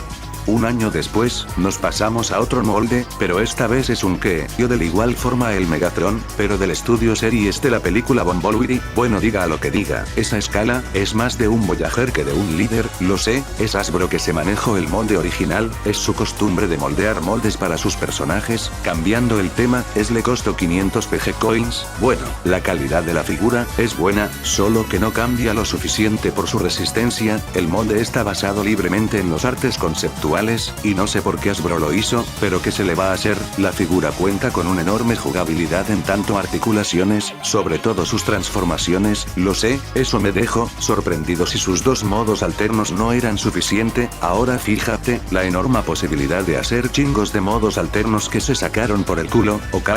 Un año después, nos pasamos a otro molde, pero esta vez es un yo de la igual forma el Megatron, pero del estudio series de la película Bumblebee. Bueno, diga lo que diga, esa escala, es más de un Voyager que de un líder, lo sé, es Hasbro que se manejó el molde original, es su costumbre de moldear moldes para sus personajes, cambiando el tema, le costó 500 PG Coins. Bueno, la calidad de la figura, es buena, solo que no cambia lo suficiente por su resistencia. El molde está basado libremente en los artes conceptuales, y no sé por qué Hasbro lo hizo, pero ¿qué se le va a hacer? La figura cuenta con una enorme jugabilidad en tanto articulaciones, sobre todo sus transformaciones, lo sé, eso me dejó sorprendido. Si sus dos modos alternos no eran suficiente, ahora fíjate, la enorme posibilidad de hacer chingos de modos alternos que se sacaron por el culo. Ok,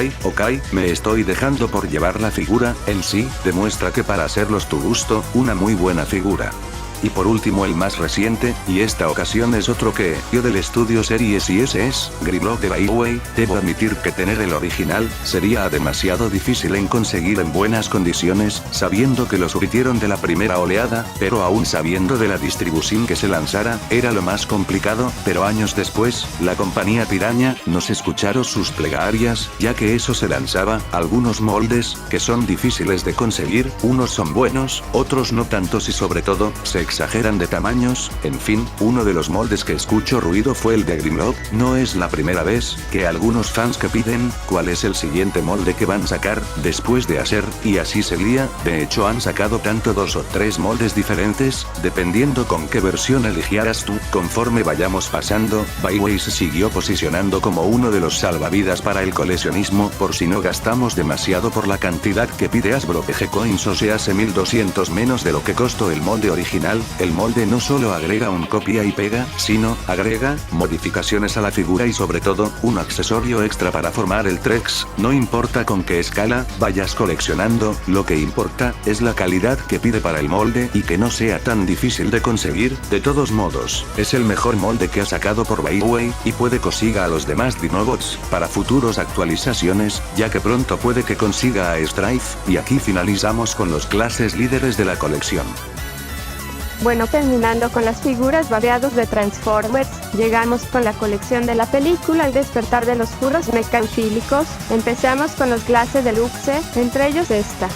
me estoy dejando por llevar. La figura, en sí, demuestra que para hacerlos tu gusto, una muy buena figura. Y por último el más reciente, y esta ocasión es otro yo del estudio series y ese es Grimlock de Byway. Debo admitir que tener el original sería demasiado difícil en conseguir en buenas condiciones, sabiendo que lo surtieron de la primera oleada, pero aún sabiendo de la distribución que se lanzara, era lo más complicado. Pero años después, la compañía Piraña nos escucharon sus plegarias, ya que eso se lanzaba, algunos moldes, que son difíciles de conseguir, unos son buenos, otros no tantos y sobre todo, se exageran de tamaños. En fin, uno de los moldes que escucho ruido fue el de Grimlock. No es la primera vez que algunos fans que piden cuál es el siguiente molde que van a sacar después de hacer, y así se lía. De hecho han sacado tanto 2 o 3 moldes diferentes, dependiendo con qué versión eligieras tú. Conforme vayamos pasando, Byway se siguió posicionando como uno de los salvavidas para el coleccionismo, por si no gastamos demasiado por la cantidad que pide Hasbro PG Coins, o sea, hace 1200 menos de lo que costó el molde original. El molde no solo agrega un copia y pega, sino agrega modificaciones a la figura y sobre todo, un accesorio extra para formar el Trex. No importa con qué escala vayas coleccionando, lo que importa es la calidad que pide para el molde y que no sea tan difícil de conseguir. De todos modos, es el mejor molde que ha sacado por Byway, y puede consiga a los demás Dinobots para futuros actualizaciones, ya que pronto puede que consiga a Strife. Y aquí finalizamos con los clases líderes de la colección. Bueno, terminando con las figuras variados de Transformers, llegamos con la colección de la película El despertar de los furros mecanfílicos. Empezamos con los clases deluxe, entre ellos esta.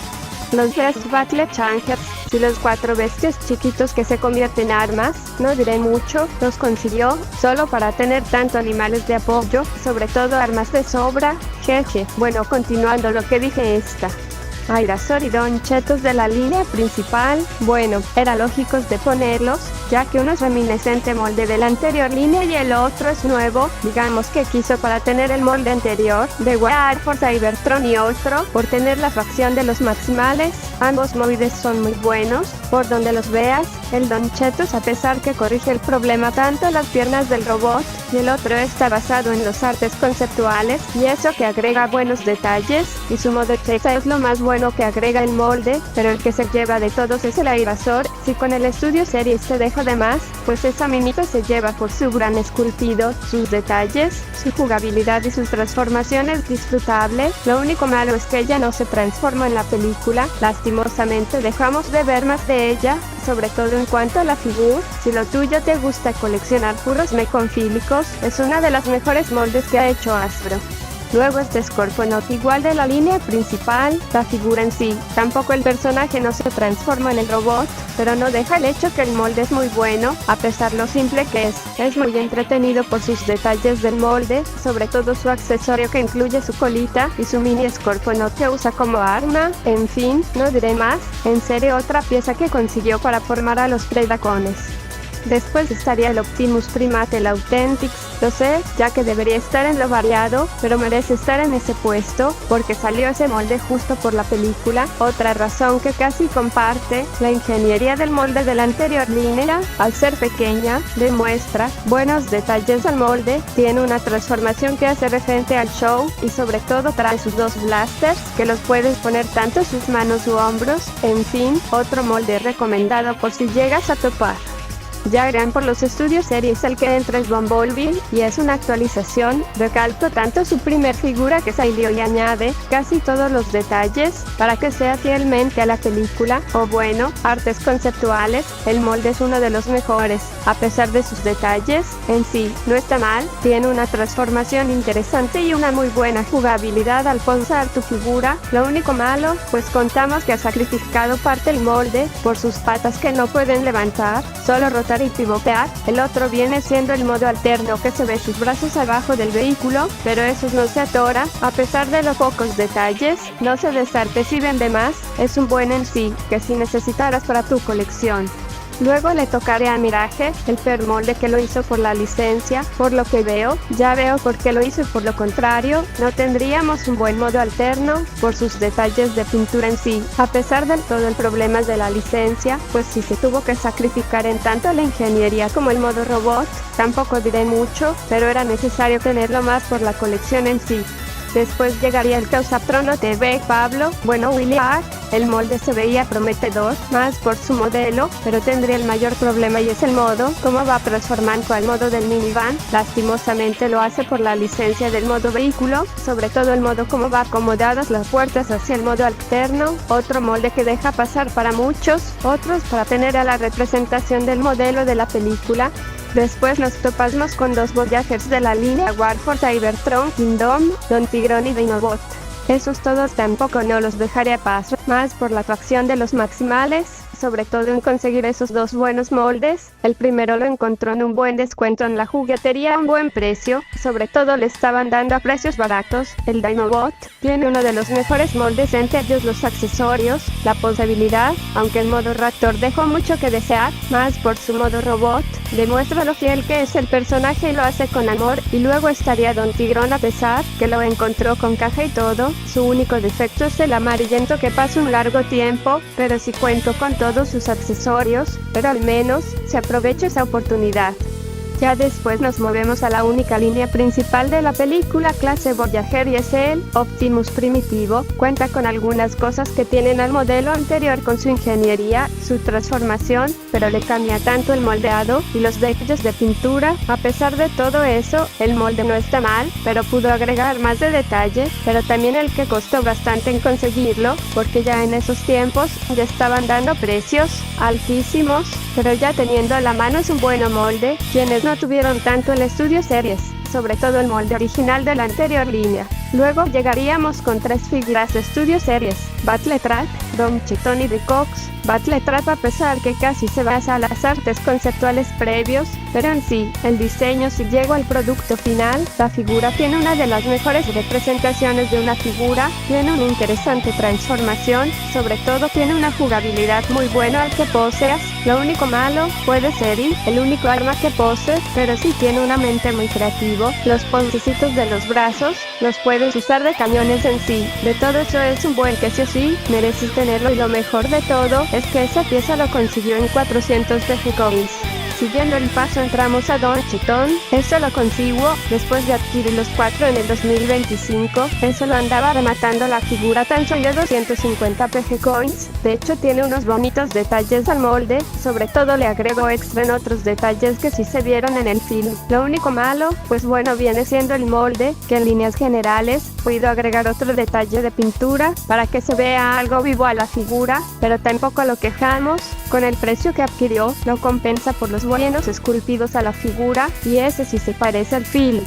Los Best Battle Changers, y los 4 bestias chiquitos que se convierten en armas. No diré mucho, los consiguió solo para tener tanto animales de apoyo, sobre todo armas de sobra, jeje. Bueno, continuando lo que dije esta. Airazor y Don Chetos de la línea principal, bueno, era lógico de ponerlos, ya que uno es reminiscente molde de la anterior línea y el otro es nuevo, digamos que quiso para tener el molde anterior de War for Cybertron y otro por tener la facción de los maximales. Ambos moldes son muy buenos, por donde los veas. El Don Chetos, a pesar que corrige el problema tanto las piernas del robot, y el otro está basado en los artes conceptuales, y eso que agrega buenos detalles, y su modo chexa es lo más bueno que agrega el molde, pero el que se lleva de todos es el Airazor. Si con el estudio series se deja de más, pues esa minita se lleva por su gran esculpido, sus detalles, su jugabilidad y sus transformaciones disfrutables. Lo único malo es que ella no se transforma en la película, lastimosamente dejamos de ver más de ella, sobre todo en cuanto a la figura. Si lo tuyo te gusta coleccionar furros meconfílicos, es una de las mejores moldes que ha hecho Hasbro. Luego este Scorponok igual de la línea principal, la figura en sí. Tampoco el personaje no se transforma en el robot, pero no deja el hecho que el molde es muy bueno, a pesar lo simple que es. Es muy entretenido por sus detalles del molde, sobre todo su accesorio que incluye su colita y su mini Scorponok que usa como arma. En fin, no diré más. En serio, otra pieza que consiguió para formar a los Predacones. Después estaría el Optimus Primate, el Authentics. Lo sé, ya que debería estar en lo variado, pero merece estar en ese puesto, porque salió ese molde justo por la película. Otra razón que casi comparte, la ingeniería del molde de la anterior línea, al ser pequeña, demuestra buenos detalles al molde, tiene una transformación que hace referente al show, y sobre todo trae sus dos blasters, que los puedes poner tanto en sus manos u hombros. En fin, otro molde recomendado por si llegas a topar. Ya irán por los estudios series el que entra es Bumblebee, y es una actualización. Recalco tanto su primer figura que salió y añade casi todos los detalles para que sea fielmente a la película, o bueno, artes conceptuales. El molde es uno de los mejores, a pesar de sus detalles. En sí, no está mal, tiene una transformación interesante y una muy buena jugabilidad al posar tu figura. Lo único malo, pues contamos que ha sacrificado parte del molde por sus patas que no pueden levantar, solo rotar y pivotear. El otro viene siendo el modo alterno, que se ve sus brazos abajo del vehículo, pero esos no se atora, a pesar de los pocos detalles, no se desarpeciben de más. Es un buen en sí, que si necesitaras para tu colección. Luego le tocaré a Mirage, el permolde que lo hizo por la licencia. Por lo que veo, ya veo por qué lo hizo y por lo contrario, no tendríamos un buen modo alterno por sus detalles de pintura en sí. A pesar de todo el problema de la licencia, pues sí se tuvo que sacrificar en tanto la ingeniería como el modo robot. Tampoco diré mucho, pero era necesario tenerlo más por la colección en sí. Después llegaría el Causatrono TV Pablo, bueno William. El molde se veía prometedor, más por su modelo, pero tendría el mayor problema y es el modo, cómo va transformando al modo del minivan. Lastimosamente lo hace por la licencia del modo vehículo, sobre todo el modo cómo va acomodadas las puertas hacia el modo alterno. Otro molde que deja pasar para muchos, otros para tener a la representación del modelo de la película. Después nos topamos con dos Voyagers de la línea Warford, Cybertron, Kingdom, Don Tigrón y Dinobot. Esos todos tampoco no los dejaré a paz, más por la atracción de los maximales, sobre todo en conseguir esos dos buenos moldes. El primero lo encontró en un buen descuento en la juguetería a un buen precio, sobre todo le estaban dando a precios baratos. El Dinobot tiene uno de los mejores moldes, entre ellos los accesorios, la posabilidad, aunque el modo Raptor dejó mucho que desear, más por su modo robot. Demuestra lo fiel que es el personaje y lo hace con amor. Y luego estaría Don Tigrón, a pesar que lo encontró con caja y todo. Su único defecto es el amarillento que pasa un largo tiempo, pero sí cuento con todos sus accesorios, pero al menos se aprovecha esa oportunidad. Ya después nos movemos a la única línea principal de la película, clase Voyager, y es el Optimus Primitivo. Cuenta con algunas cosas que tienen al modelo anterior con su ingeniería, su transformación, pero le cambia tanto el moldeado y los detalles de pintura. A pesar de todo eso, el molde no está mal, pero pudo agregar más de detalle, pero también el que costó bastante en conseguirlo, porque ya en esos tiempos ya estaban dando precios altísimos, pero ya teniendo a la mano es un buen molde. Quienes no tuvieron tanto el estudio series, sobre todo el molde original de la anterior línea. Luego llegaríamos con tres figuras de estudio series: Battletrack, Dom Cheton y The Cox. Battletrack, a pesar que casi se basa a las artes conceptuales previos, pero en sí, el diseño si llegó al producto final. La figura tiene una de las mejores representaciones de una figura, tiene una interesante transformación, sobre todo tiene una jugabilidad muy buena al que poseas. Lo único malo puede ser el único arma que posee, pero sí tiene una mente muy creativo. Los pontecitos de los brazos los puedes usar de cañones en sí. De todo eso es un buen que sí o sí mereces tenerlo, y lo mejor de todo es que esa pieza lo consiguió en 400 PG Coins. Siguiendo el paso entramos a Don Cheton. Eso lo consigo después de adquirir los 4 en el 2025. Eso lo andaba rematando la figura tan solo 250 PG Coins. De hecho tiene unos bonitos detalles al molde, sobre todo le agregó extra en otros detalles que sí se vieron en el film. Lo único malo, pues bueno, viene siendo el molde, que en líneas generales puedo agregar otro detalle de pintura para que se vea algo vivo a la figura, pero tampoco lo quejamos. Con el precio que adquirió, lo compensa por los buenos esculpidos a la figura, y ese sí se parece al film.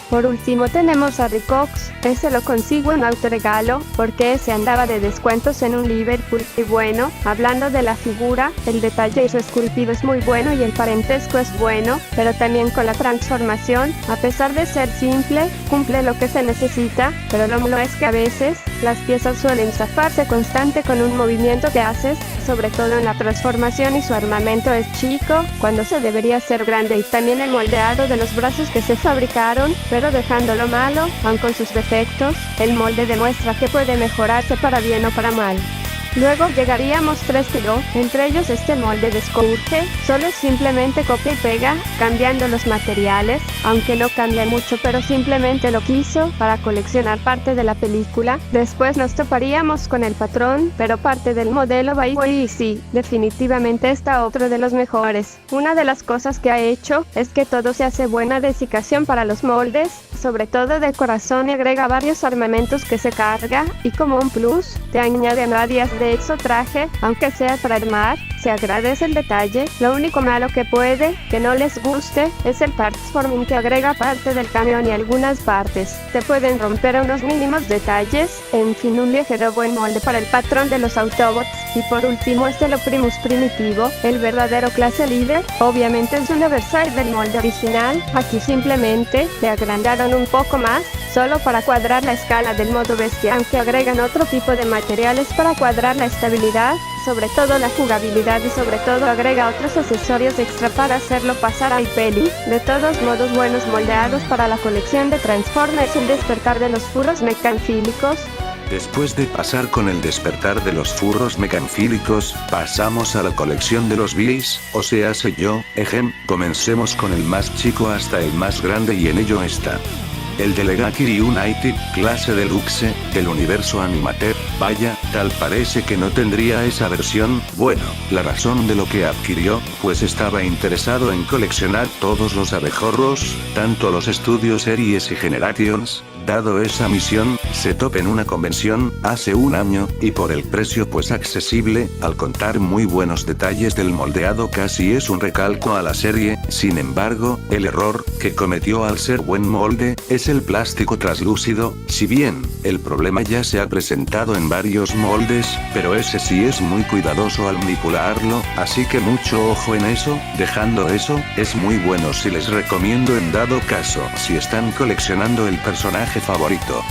Por último tenemos a Ricox, ese lo consigo en autorregalo, porque ese andaba de descuentos en un Liverpool, y bueno, hablando de la figura, el detalle y su esculpido es muy bueno y el parentesco es bueno, pero también con la transformación, a pesar de ser simple, cumple lo que se necesita, pero lo malo es que a veces, las piezas suelen zafarse constante con un movimiento que haces, sobre todo en la transformación, y su armamento es chico, cuando se debería ser grande, y también el moldeado de los brazos que se fabricaron, pero dejándolo malo, aun con sus defectos, el molde demuestra que puede mejorarse para bien o para mal. Luego llegaríamos 3 kilo, entre ellos este molde de Scourge, solo es simplemente copia y pega, cambiando los materiales, aunque no cambia mucho, pero simplemente lo quiso para coleccionar parte de la película. Después nos toparíamos con el patrón, pero parte del modelo va y sí, definitivamente está otro de los mejores. Una de las cosas que ha hecho es que todo se hace buena desicación para los moldes, sobre todo de corazón, y agrega varios armamentos que se carga, y como un plus, te añade radias de exotraje, aunque sea para armar, se agradece el detalle. Lo único malo que puede que no les guste es el parts forming que agrega parte del camión y algunas partes. Te pueden romper unos mínimos detalles, en fin, un ligero buen molde para el patrón de los Autobots. Y por último este lo Primus primitivo, el verdadero clase líder, obviamente es un oversize del molde original, aquí simplemente le agrandaron un poco más, solo para cuadrar la escala del modo bestia, aunque agregan otro tipo de materiales para cuadrar la estabilidad, sobre todo la jugabilidad, y sobre todo agrega otros accesorios extra para hacerlo pasar a peli. De todos modos, buenos moldeados para la colección de Transformers, el despertar de los furros mecanfílicos. Después de pasar con el despertar de los furros mecanfílicos, pasamos a la colección de los Bees, o sea sé yo, comencemos con el más chico hasta el más grande, y en ello está el Delegakiri United, clase deluxe, del universo Animateur. Vaya, tal parece que no tendría esa versión. Bueno, la razón de lo que adquirió, pues estaba interesado en coleccionar todos los abejorros, tanto los estudios Series y Generations. Dado esa misión, se topó en una convención, hace un año, y por el precio pues accesible, al contar muy buenos detalles del moldeado, casi es un recalco a la serie. Sin embargo, el error que cometió al ser buen molde, es el plástico traslúcido. Si bien, el problema ya se ha presentado en varios moldes, pero ese sí es muy cuidadoso al manipularlo, así que mucho ojo en eso. Dejando eso, es muy bueno, si les recomiendo en dado caso, si están coleccionando el personaje favorito.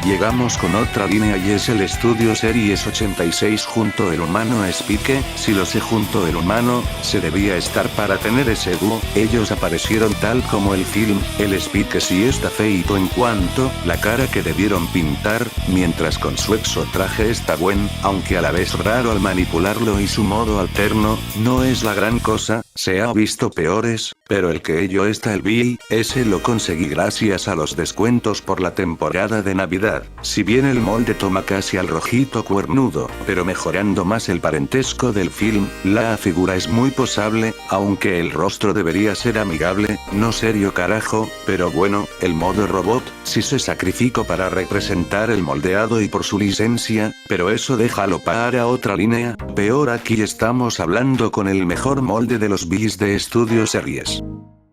Llegamos con otra línea y es el Estudio Series 86 junto el humano Spike. Si lo sé, junto el humano, se debía estar para tener ese dúo. Ellos aparecieron tal como el film. El Spike sí está feito en cuanto la cara que debieron pintar, mientras con su exotraje está buen, aunque a la vez raro al manipularlo, y su modo alterno no es la gran cosa. Se ha visto peores, pero el que ello está el Bee, ese lo conseguí gracias a los descuentos por la temporada de Navidad. Si bien el molde toma casi al rojito cuernudo, pero mejorando más el parentesco del film, la figura es muy posable, aunque el rostro debería ser amigable, no serio carajo, pero bueno, el modo robot, sí se sacrificó para representar el moldeado y por su licencia, pero eso déjalo para otra línea. Peor, aquí estamos hablando con el mejor molde de los Bees de Estudio Series.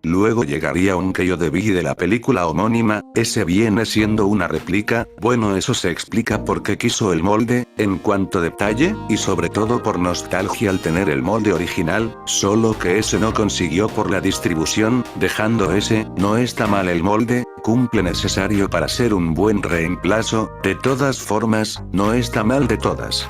Luego llegaría un Keio de Bee de la película homónima, ese viene siendo una réplica. Bueno, eso se explica por qué quiso el molde, en cuanto a detalle, y sobre todo por nostalgia al tener el molde original, solo que ese no consiguió por la distribución. Dejando ese, no está mal el molde, cumple necesario para ser un buen reemplazo, de todas formas, no está mal de todas.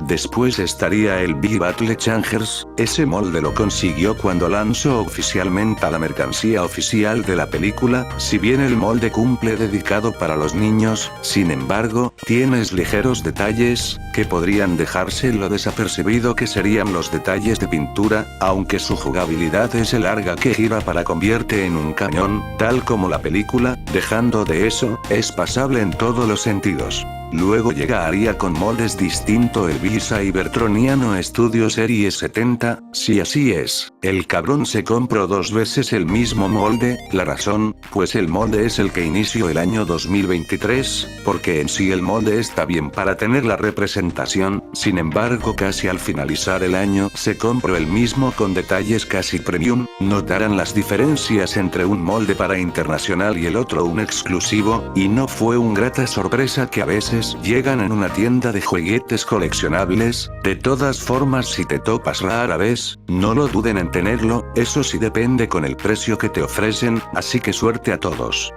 Después estaría el Bee Battle Changers, ese molde lo consiguió cuando lanzó oficialmente a la mercancía oficial de la película. Si bien el molde cumple dedicado para los niños, sin embargo, tienes ligeros detalles, que podrían dejárselo desapercibido, que serían los detalles de pintura, aunque su jugabilidad es el larga que gira para convierte en un cañón, tal como la película. Dejando de eso, es pasable en todos los sentidos. Luego llegaría con moldes distinto el Bee Cybertroniano Studio Series 70, si así es, el cabrón se compró 2 veces el mismo molde. La razón, pues el molde es el que inició el año 2023, porque en sí el molde está bien para tener la representación, sin embargo casi al finalizar el año se compró el mismo con detalles casi premium. Notarán las diferencias entre un molde para internacional y el otro un exclusivo, y no fue una grata sorpresa que a veces llegan en una tienda de juguetes coleccionables. De todas formas, si te topas rara vez, no lo duden en tenerlo, eso sí depende con el precio que te ofrecen, así que suerte a todos.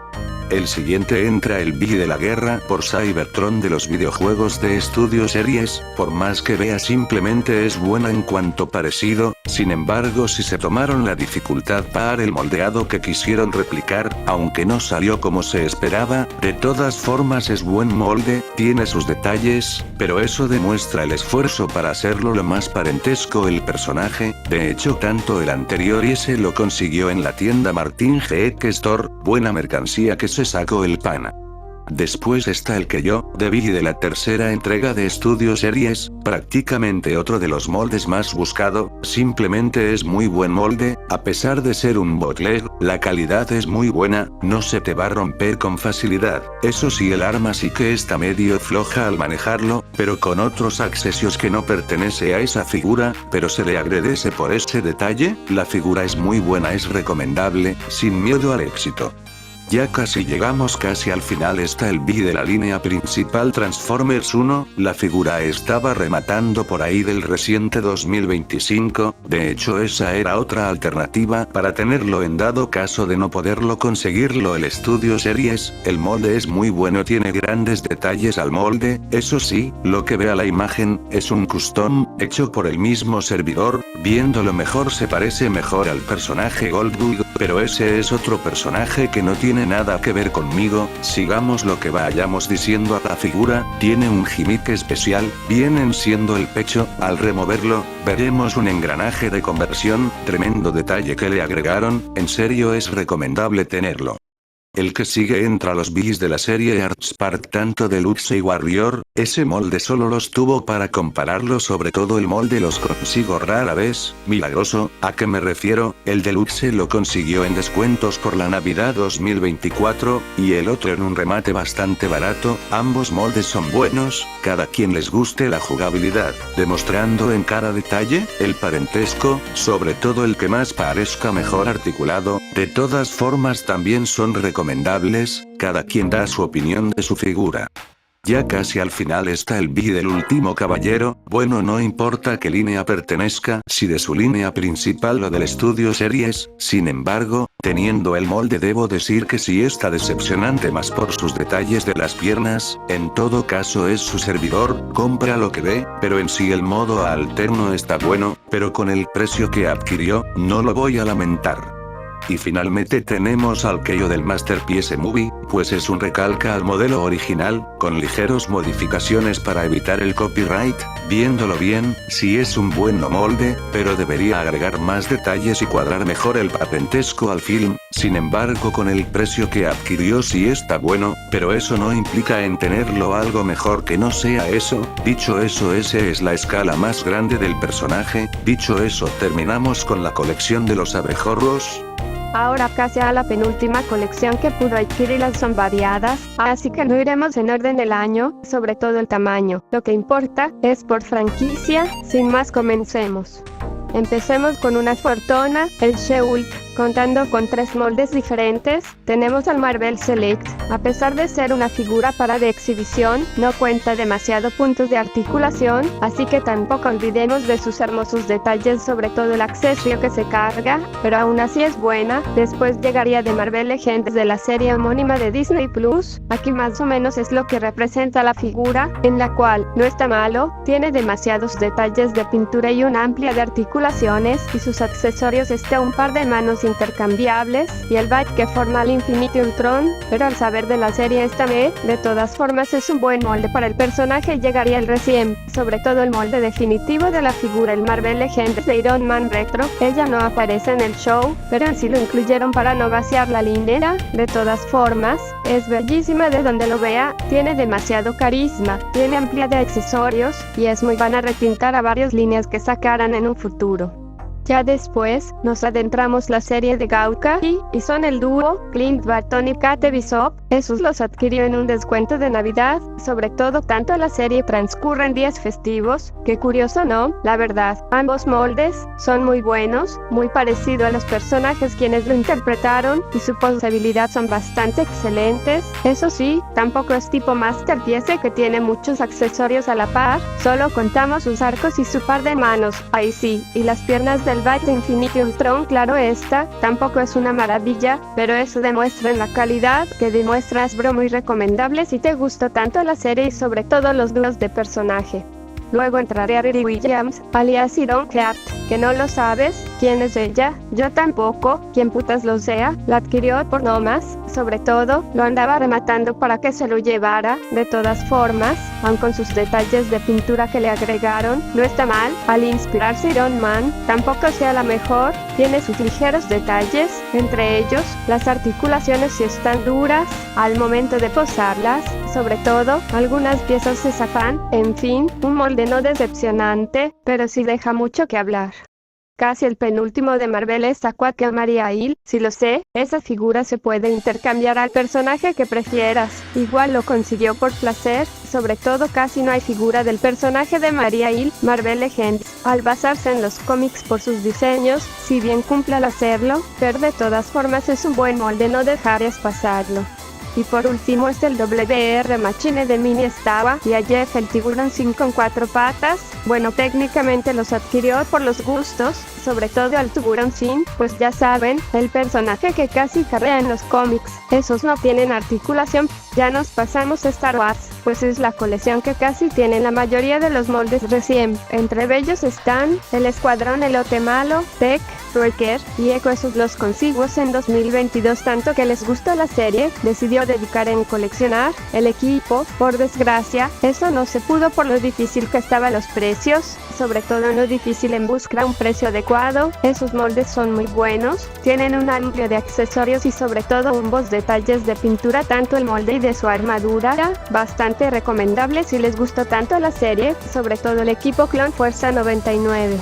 El siguiente entra el B de la guerra por Cybertron de los videojuegos de Studio Series. Por más que vea simplemente es buena en cuanto parecido, sin embargo si se tomaron la dificultad para el moldeado que quisieron replicar, aunque no salió como se esperaba, de todas formas es buen molde, tiene sus detalles, pero eso demuestra el esfuerzo para hacerlo lo más parentesco el personaje. De hecho tanto el anterior y ese lo consiguió en la tienda Martin GX Store, buena mercancía que se sacó el pana. Después está el que yo debí de la tercera entrega de Studio Series, prácticamente otro de los moldes más buscado, simplemente es muy buen molde, a pesar de ser un bootleg, la calidad es muy buena, no se te va a romper con facilidad. Eso sí, el arma sí que está medio floja al manejarlo, pero con otros accesorios que no pertenece a esa figura, pero se le agradece por ese detalle. La figura es muy buena, es recomendable, sin miedo al éxito. Ya casi llegamos, casi al final está el B de la línea principal Transformers 1, la figura estaba rematando por ahí del reciente 2025, de hecho esa era otra alternativa para tenerlo en dado caso de no poderlo conseguirlo el Studio Series. El molde es muy bueno, tiene grandes detalles al molde, eso sí, lo que ve a la imagen, es un custom, hecho por el mismo servidor, viéndolo mejor se parece mejor al personaje Goldbug, pero ese es otro personaje que no tiene nada que ver conmigo. Sigamos lo que vayamos diciendo. A la figura, tiene un gimmick especial, vienen siendo el pecho, al removerlo, veremos un engranaje de conversión, tremendo detalle que le agregaron, en serio es recomendable tenerlo. El que sigue entra los Bs de la serie Artspark tanto Deluxe y Warrior, ese molde solo los tuvo para compararlo, sobre todo el molde los consigo rara vez, milagroso. ¿A qué me refiero? El Deluxe lo consiguió en descuentos por la Navidad 2024, y el otro en un remate bastante barato. Ambos moldes son buenos, cada quien les guste la jugabilidad, demostrando en cada detalle, el parentesco, sobre todo el que más parezca mejor articulado. De todas formas también son recomendables, cada quien da su opinión de su figura. Ya casi al final está el B del último caballero, bueno no importa qué línea pertenezca, si de su línea principal o del Studio Series, sin embargo, teniendo el molde debo decir que sí está decepcionante más por sus detalles de las piernas, en todo caso es su servidor, compra lo que ve, pero en sí el modo alterno está bueno, pero con el precio que adquirió, no lo voy a lamentar. Y finalmente tenemos al Keio del Masterpiece Movie, pues es un recalca al modelo original, con ligeros modificaciones para evitar el copyright. Viéndolo bien, sí es un buen molde, pero debería agregar más detalles y cuadrar mejor el parentesco al film. Sin embargo con el precio que adquirió sí está bueno, pero eso no implica en tenerlo algo mejor que no sea eso. Dicho eso, ese es la escala más grande del personaje. Dicho eso, terminamos con la colección de los abejorros. Ahora casi a la penúltima colección que pudo adquirirlas son variadas, así que no iremos en orden del año, sobre todo el tamaño. Lo que importa es por franquicia. Sin más, comencemos. Empecemos con una fortuna, el She-Hulk, contando con 3 moldes diferentes. Tenemos al Marvel Select, a pesar de ser una figura para de exhibición, no cuenta demasiado puntos de articulación, así que tampoco olvidemos de sus hermosos detalles, sobre todo el accesorio que se carga, pero aún así es buena. Después llegaría de Marvel Legends de la serie homónima de Disney Plus. Aquí más o menos es lo que representa la figura, en la cual no está malo, tiene demasiados detalles de pintura y una amplia de articulaciones, y sus accesorios está un par de manos intercambiables, y el badge que forma al Infinity Ultron, pero al saber de la serie esta vez, de todas formas es un buen molde para el personaje. Llegaría el recién, sobre todo el molde definitivo de la figura, el Marvel Legends de Iron Man Retro. Ella no aparece en el show, pero en sí lo incluyeron para no vaciar la linera. De todas formas, es bellísima de donde lo vea, tiene demasiado carisma, tiene amplia de accesorios, y es muy van a retintar a varias líneas que sacarán en un futuro. Ya después, nos adentramos la serie de Gauka y son el dúo, Clint Barton y Kate Bishop. Esos los adquirió en un descuento de Navidad, sobre todo tanto la serie transcurre en días festivos, que curioso no, la verdad, ambos moldes son muy buenos, muy parecido a los personajes quienes lo interpretaron y su posabilidad son bastante excelentes. Eso sí, tampoco es tipo Masterpiece que tiene muchos accesorios a la par, solo contamos sus arcos y su par de manos, ahí sí, y las piernas del Byte Infinity Ultron, claro esta, tampoco es una maravilla, pero eso demuestra en la calidad que demuestra Hasbro, muy recomendable si te gustó tanto la serie y sobre todo los dúos de personaje. Luego entraré a Riri Williams, alias Ironheart, que no lo sabes, ¿quién es ella? Yo tampoco, ¿quién putas lo sea? La adquirió por no más, sobre todo, lo andaba rematando para que se lo llevara, de todas formas, aun con sus detalles de pintura que le agregaron, no está mal, al inspirarse Iron Man, tampoco sea la mejor, tiene sus ligeros detalles, entre ellos, las articulaciones sí están duras, al momento de posarlas, sobre todo, algunas piezas se zafan, en fin, un molde no decepcionante, pero sí deja mucho que hablar. Casi el penúltimo de Marvel es Aqua Maria Hill, si lo sé, esa figura se puede intercambiar al personaje que prefieras, igual lo consiguió por placer, sobre todo casi no hay figura del personaje de Maria Hill, Marvel Legends, al basarse en los cómics por sus diseños, si bien cumple al hacerlo, pero de todas formas es un buen molde, no dejarías pasarlo. Y por último es el WR Machine de Mini Stava y a Jeff el tiburón sin con 4 patas. Bueno, técnicamente los adquirió por los gustos, sobre todo al tiburón sin, pues ya saben, el personaje que casi carrea en los cómics. Esos no tienen articulación. Ya nos pasamos a Star Wars, pues es la colección que casi tienen la mayoría de los moldes recién. Entre ellos están el Escuadrón Elote Malo, Tech, Wrecker y Echo. Esos los consigo en 2022, tanto que les gustó la serie, decidió dedicar en coleccionar el equipo. Por desgracia, eso no se pudo por lo difícil que estaban los precios, sobre todo en lo difícil en buscar un precio adecuado. Esos moldes son muy buenos, tienen un amplio de accesorios y sobre todo ambos detalles de pintura, tanto el molde y de su armadura, bastante recomendable si les gustó tanto la serie, sobre todo el equipo Clone Fuerza 99.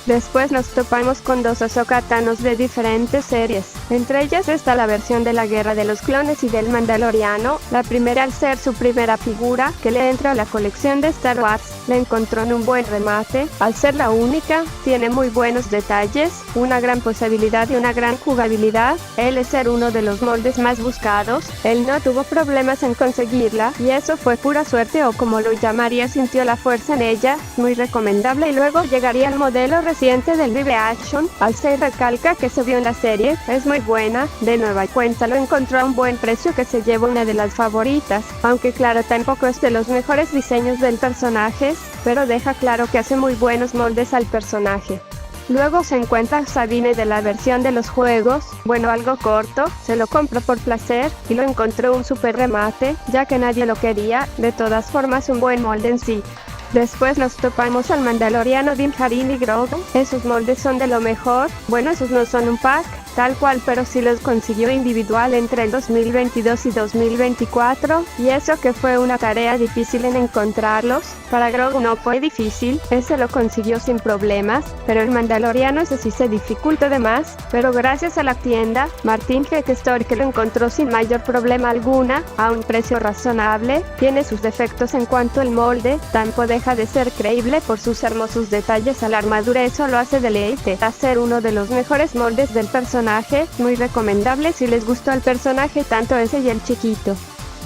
Después nos topamos con dos Ahsoka Thanos de diferentes series. Entre ellas está la versión de la Guerra de los Clones y del Mandaloriano. La primera, al ser su primera figura que le entra a la colección de Star Wars, la encontró en un buen remate. Al ser la única, tiene muy buenos detalles, una gran posibilidad y una gran jugabilidad. Él es ser uno de los moldes más buscados. Él no tuvo problemas en conseguirla y eso fue pura suerte, o como lo llamaría, sintió la fuerza en ella. Muy recomendable. Y luego llegaría el modelo reciente del live action. Al ser recalca que se vio en la serie, es muy buena, de nueva cuenta lo encontró a un buen precio que se lleva una de las favoritas, aunque claro tampoco es de los mejores diseños del personaje, pero deja claro que hace muy buenos moldes al personaje. Luego se encuentra Sabine de la versión de los juegos, bueno, algo corto, se lo compró por placer y lo encontró un super remate, ya que nadie lo quería, de todas formas un buen molde en sí. Después nos topamos al Mandaloriano Din Djarin y Grogu. Esos moldes son de lo mejor. Bueno, esos no son un pack, tal cual, pero sí los consiguió individual entre el 2022 y 2024. Y eso que fue una tarea difícil en encontrarlos. Para Grogu no fue difícil, ese lo consiguió sin problemas. Pero el Mandaloriano ese sí se dificultó de más. Pero gracias a la tienda Martin Heck Store, que lo encontró sin mayor problema alguna, a un precio razonable. Tiene sus defectos en cuanto al molde, tampoco deja de ser creíble por sus hermosos detalles a la armadura. Eso lo hace deleite a ser uno de los mejores moldes del personaje, muy recomendable si les gustó el personaje, tanto ese y el chiquito.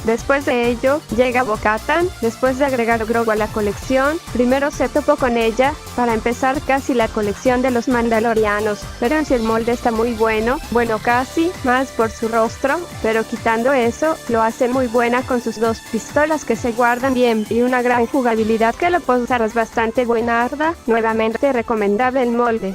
Después de ello, llega Bo-Katan. Después de agregar Grogu a la colección, primero se topó con ella, para empezar casi la colección de los Mandalorianos, pero en sí el molde está muy bueno, casi, más por su rostro, pero quitando eso, lo hace muy buena con sus dos pistolas que se guardan bien, y una gran jugabilidad que lo puede usar, es bastante buenarda, nuevamente recomendable el molde.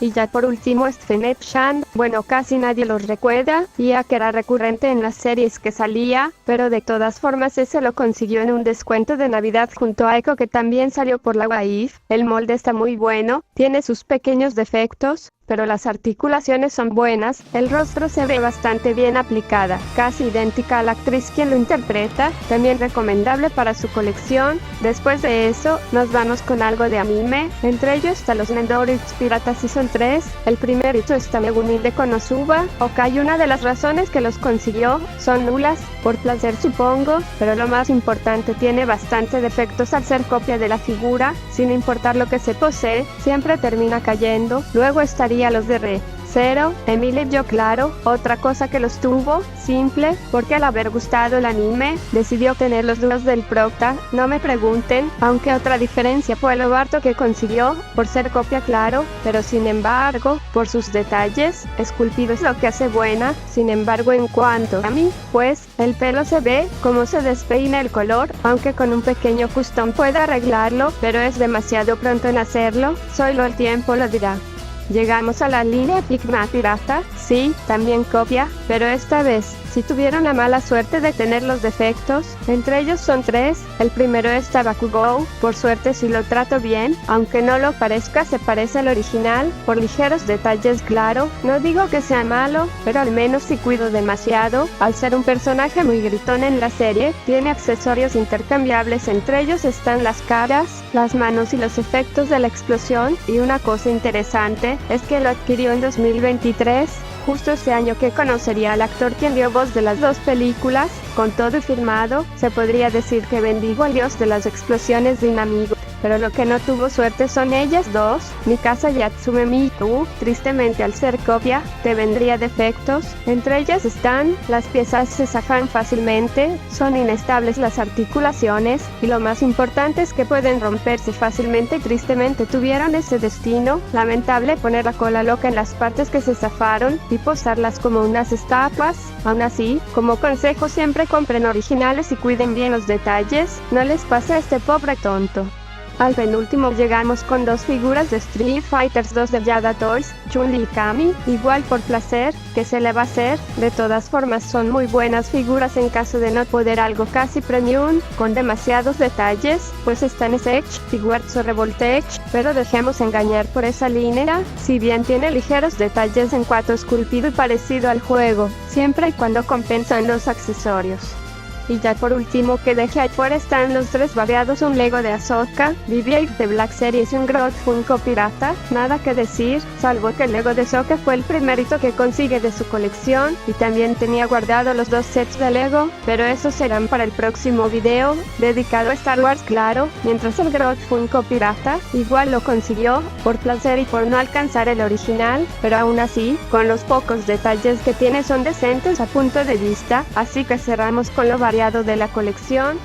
Y ya por último es Fennec Shand, casi nadie los recuerda, ya que era recurrente en las series que salía, pero de todas formas ese lo consiguió en un descuento de Navidad junto a Echo, que también salió por la Waif. El molde está muy bueno, tiene sus pequeños defectos, pero las articulaciones son buenas, el rostro se ve bastante bien aplicada, casi idéntica a la actriz quien lo interpreta, también recomendable para su colección. Después de eso, nos vamos con algo de anime, entre ellos está los Nendoroids Pirata Season 3, el primerito está Megumin de Konosuba, y una de las razones que los consiguió son nulas, por placer supongo, pero lo más importante, tiene bastante defectos al ser copia de la figura, sin importar lo que se posee, siempre termina cayendo. Luego estaría los de Re Zero, Emile yo claro, otra cosa que los tuvo, simple, porque al haber gustado el anime, decidió tener los dúos del Procta, no me pregunten, aunque otra diferencia fue lo harto que consiguió, por ser copia claro, pero sin embargo, por sus detalles, esculpido es lo que hace buena. Sin embargo, en cuanto a mí, pues, el pelo se ve como se despeina el color, aunque con un pequeño custom puede arreglarlo, pero es demasiado pronto en hacerlo, solo el tiempo lo dirá. Llegamos a la línea Pigma Pirata, sí, también copia, pero esta vez, si tuvieron la mala suerte de tener los defectos, entre ellos son 3, el primero es Tabakugou, por suerte si lo trato bien, aunque no lo parezca se parece al original, por ligeros detalles claro, no digo que sea malo, pero al menos si cuido demasiado, al ser un personaje muy gritón en la serie, tiene accesorios intercambiables, entre ellos están las caras, las manos y los efectos de la explosión, y una cosa interesante, es que lo adquirió en 2023, justo ese año que conocería al actor quien dio voz de las dos películas, con todo y firmado, se podría decir que bendigo al dios de las explosiones de Inamigo. Pero lo que no tuvo suerte son ellas dos, Mikasa y Atsume Miku, tristemente al ser copia, te vendría defectos, entre ellas están, las piezas se zafan fácilmente, son inestables las articulaciones, y lo más importante es que pueden romperse fácilmente y tristemente tuvieron ese destino, lamentable poner la cola loca en las partes que se zafaron, y posarlas como unas estatuas. Aún así, como consejo siempre compren originales y cuiden bien los detalles, no les pase a este pobre tonto. Al penúltimo llegamos con dos figuras de Street Fighter 2 de Yada Toys, Chun-Li y Kami, igual por placer, ¿qué se le va a hacer? De todas formas son muy buenas figuras en caso de no poder algo casi premium, con demasiados detalles, pues están Edge, Figuarts o Revoltech, pero dejemos engañar por esa línea, si bien tiene ligeros detalles en cuanto esculpido y parecido al juego, siempre y cuando compensan los accesorios. Y ya por último que dejé afuera están los tres variados, un Lego de Ahsoka, BB-8 de Black Series y un Groot Funko pirata, nada que decir, salvo que el Lego de Ahsoka fue el primerito que consigue de su colección, y también tenía guardado los dos sets de Lego, pero esos serán para el próximo video, dedicado a Star Wars claro, mientras el Groot Funko pirata, igual lo consiguió, por placer y por no alcanzar el original, pero aún así, con los pocos detalles que tiene son decentes a punto de vista, así que cerramos con lo variado de la colección.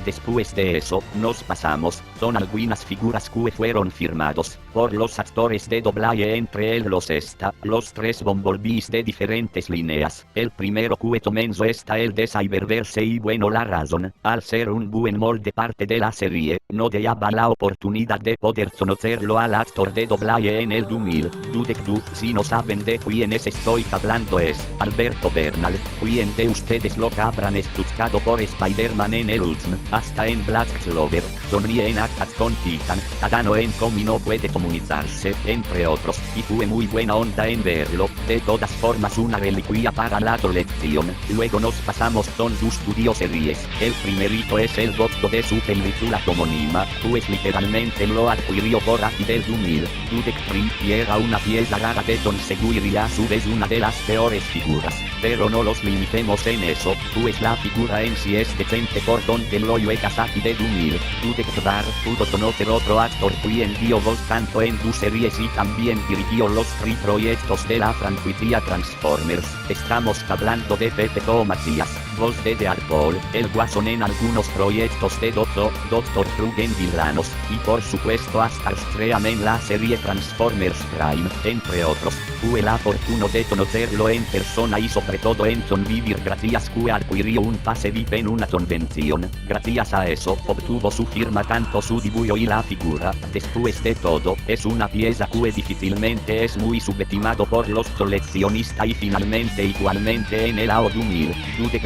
Después de eso, nos pasamos, son algunas figuras que fueron firmados por los actores de doblaje, entre ellos está, los tres Bumblebees de diferentes líneas. El primero que comenzó está el de Cyberverse y bueno, la razón, al ser un buen molde parte de la serie, no daba la oportunidad de poder conocerlo al actor de doblaje en el 2000, si no saben de quiénes estoy hablando es, Alberto Bernal, quien de ustedes lo habrán escuchado por Spider-Man en el Ultimate, hasta en Black Clover, sonríe en Attack con Titan, Tadano en Komi no puede comunicarse, entre otros, y fue muy buena onda en verlo, de todas formas una reliquia para la colección. Luego nos pasamos con sus studio series, el primerito es el voto de su película homónima, pues literalmente lo adquirió por aquí del 2000, Dudek Free, y era una pieza rara de conseguir y a su vez una de las peores figuras, pero no los limitemos en eso, pues la figura en sí es decente por donde lo Kazaki de 2000, Dudek Dar, pudo conocer otro actor quien dio voz tanto en sus series y también dirigió los 3 proyectos de la franquicia Transformers. Estamos hablando de Pepe Macías, voz de Deadpool, el Guasón en algunos proyectos de Doctor Krug en villanos, y por supuesto hasta Starscream en la serie Transformers Prime, entre otros. Tuve la fortuna de conocerlo en persona y sobre todo en convivir gracias que adquirió un pase VIP en una convención. Gracias a eso, obtuvo su firma tanto su dibujo y la figura. Después de todo, es una pieza que difícilmente es muy subestimado por los coleccionistas y finalmente igualmente en el año 2000, Dudek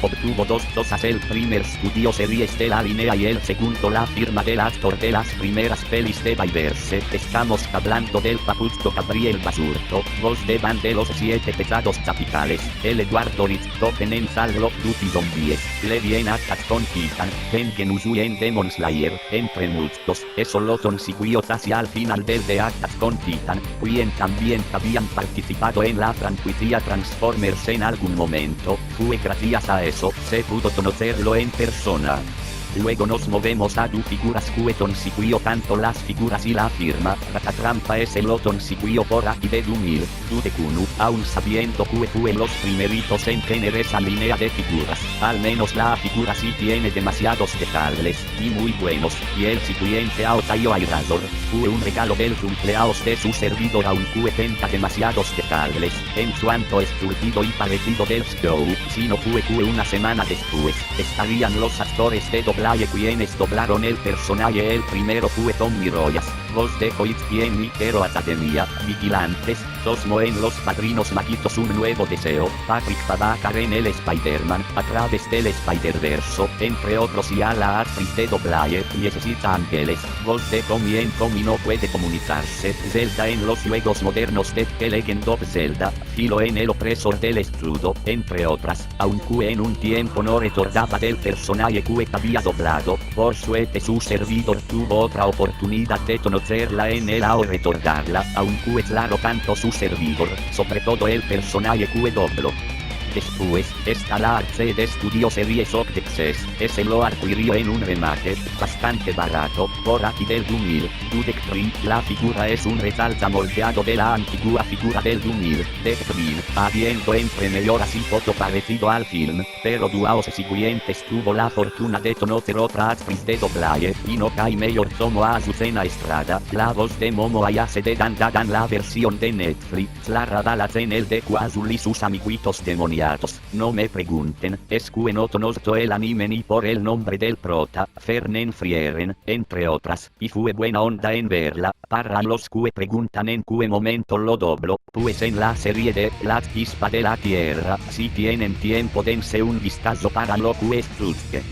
obtuvo 2 cosas: el primer estudio series de la línea y el segundo la firma del actor de las primeras pelis de Viverse. Estamos hablando del papucho Gabriel Basurto, voz de Van de los 7 pecados capitales, el Eduardo Richthofen en Call of Duty Zombies, Levi en Attack on Titan, Tengen Uzui en Demon Slayer, entre muchos. Eso lo consiguió hacia el final del de Attack on Titan, quien también habían participado en la franquicia Transformers en algún momento. Fue gracias a eso se pudo conocerlo en persona. Luego nos movemos a dos figuras que consiguió tanto las figuras y la firma. Ratatrampa es el lo consiguió por aquí de 2000, Dudekunu, aún sabiendo que fue los primeritos en tener esa línea de figuras. Al menos la figura sí tiene demasiados detalles, y muy buenos, y el siguiente a Otayo Airazor, fue un regalo del cumpleaños de su servidor, aunque tenga demasiados detalles, en cuanto estúpido y parecido del show. Si no fue que una semana después, estarían los actores de doblaje quienes doblaron el personaje. El primero fue Tommy Royas, voz de Koitsuki en Mi Hero Academia, Vigilantes, Cosmo en Los Padrinos Mágicos, Un Nuevo Deseo, Patrick Babacar en el Spider-Man, a través del Spider-Verso, entre otros, y a la actriz de doblaje, Jessica Ángeles, voz de Tommy en Tommy No Puede Comunicarse, Zelda en los juegos modernos de The Legend of Zelda, Philo en El Opresor del Escudo, entre otras, aunque en un tiempo no recordaba del personaje que había doblado. Por suerte su servidor tuvo otra oportunidad de conocerla en el o recordarla, aunque claro tanto su servidor, sobre todo el personaje que dobló. Después, está la Arce de Studio Series of Texas, ese lo adquirió en un remake, bastante barato, por aquí del 2000, Dudek 3, la figura es un resalta moldeado de la antigua figura del 2000, de Twin, habiendo entre mejoras y foto parecido al film, pero Duaos siguientes tuvo la fortuna de conocer otra actriz de doblaje, y no cae mejor como a Azucena Estrada, la voz de Momo Ayase de Dan Dan, la versión de Netflix, la Radalas en el de Kwazul y sus amiguitos demoniados. No me pregunten, es que no conozco el anime ni por el nombre del prota, Fernen Frieren, entre otras, y fue buena onda en verla. Para los que preguntan en qué momento lo doblo, pues en la serie de La Chispa de la Tierra, si tienen tiempo dense un vistazo para lo que es Tsuke.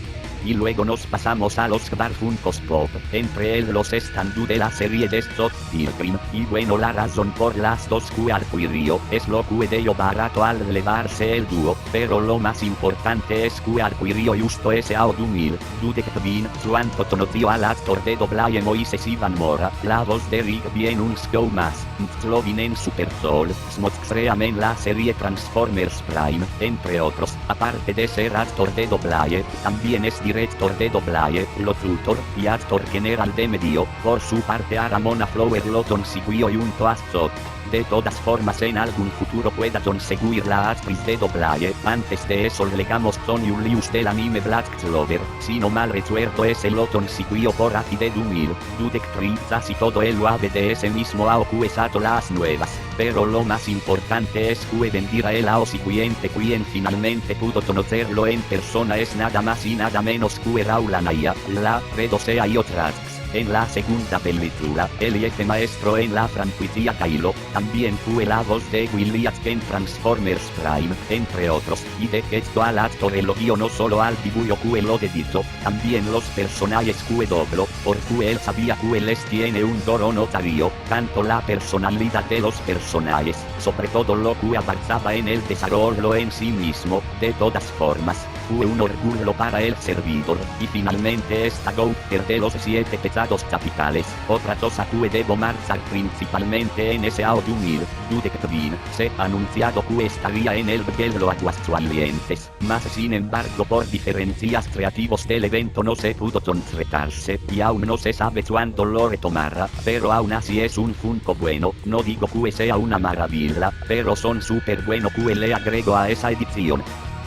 Y luego nos pasamos a los Funko's Pop, entre él los stand de la serie de Scott Pilgrim, y bueno, la razón por las dos que adquirió es lo que dio barato al elevarse el dúo, pero lo más importante es que adquirió justo ese a 2000, Dudek Twin, cuando conoció al actor de doblaje Moises Ivan Mora, la voz de Rigby en un show más, Mxlovin en Super Soul, Smokestrem en la serie Transformers Prime, entre otros. Aparte de ser actor de doblaje, también es director de doblaje, locutor y actor general de medio. Por su parte, a Ramona Flower lo consiguió junto a Scott. De todas formas, en algún futuro pueda conseguir la actriz de doblaje. Antes de eso legamos Tony Julius del anime Black Clover, si no mal recuerdo ese lo consiguió por aquí de 2000, Dudek 3, casi todo el web de ese mismo AO que usado las nuevas, pero lo más importante es que vendiera el AO siguiente, quien finalmente pudo conocerlo en persona es nada más y nada menos que Raúl Anaya, la Redosea y otras. En la segunda película, el jefe maestro en la franquicia Kylo, también fue la voz de Willy Atke en Transformers Prime, entre otros, y de hecho al actor elogió no solo al dibujo que lo dedicó, también los personajes que dobló, porque él sabía que les tiene un doro notario, tanto la personalidad de los personajes, sobre todo lo que avanzaba en el desarrollo en sí mismo. De todas formas, fue un orgullo para el servidor, y finalmente esta Gouter de los 7 pecados capitales. Otra cosa que debo marcar principalmente en ese AO 2000, Dudek Twin, se ha anunciado que estaría en el Bgelo Aguascalientes, mas sin embargo por diferencias creativos del evento no se pudo concretarse, y aún no se sabe cuándo lo retomará, pero aún así es un Funko bueno. No digo que sea una maravilla, pero son súper bueno que le agrego a esa edición.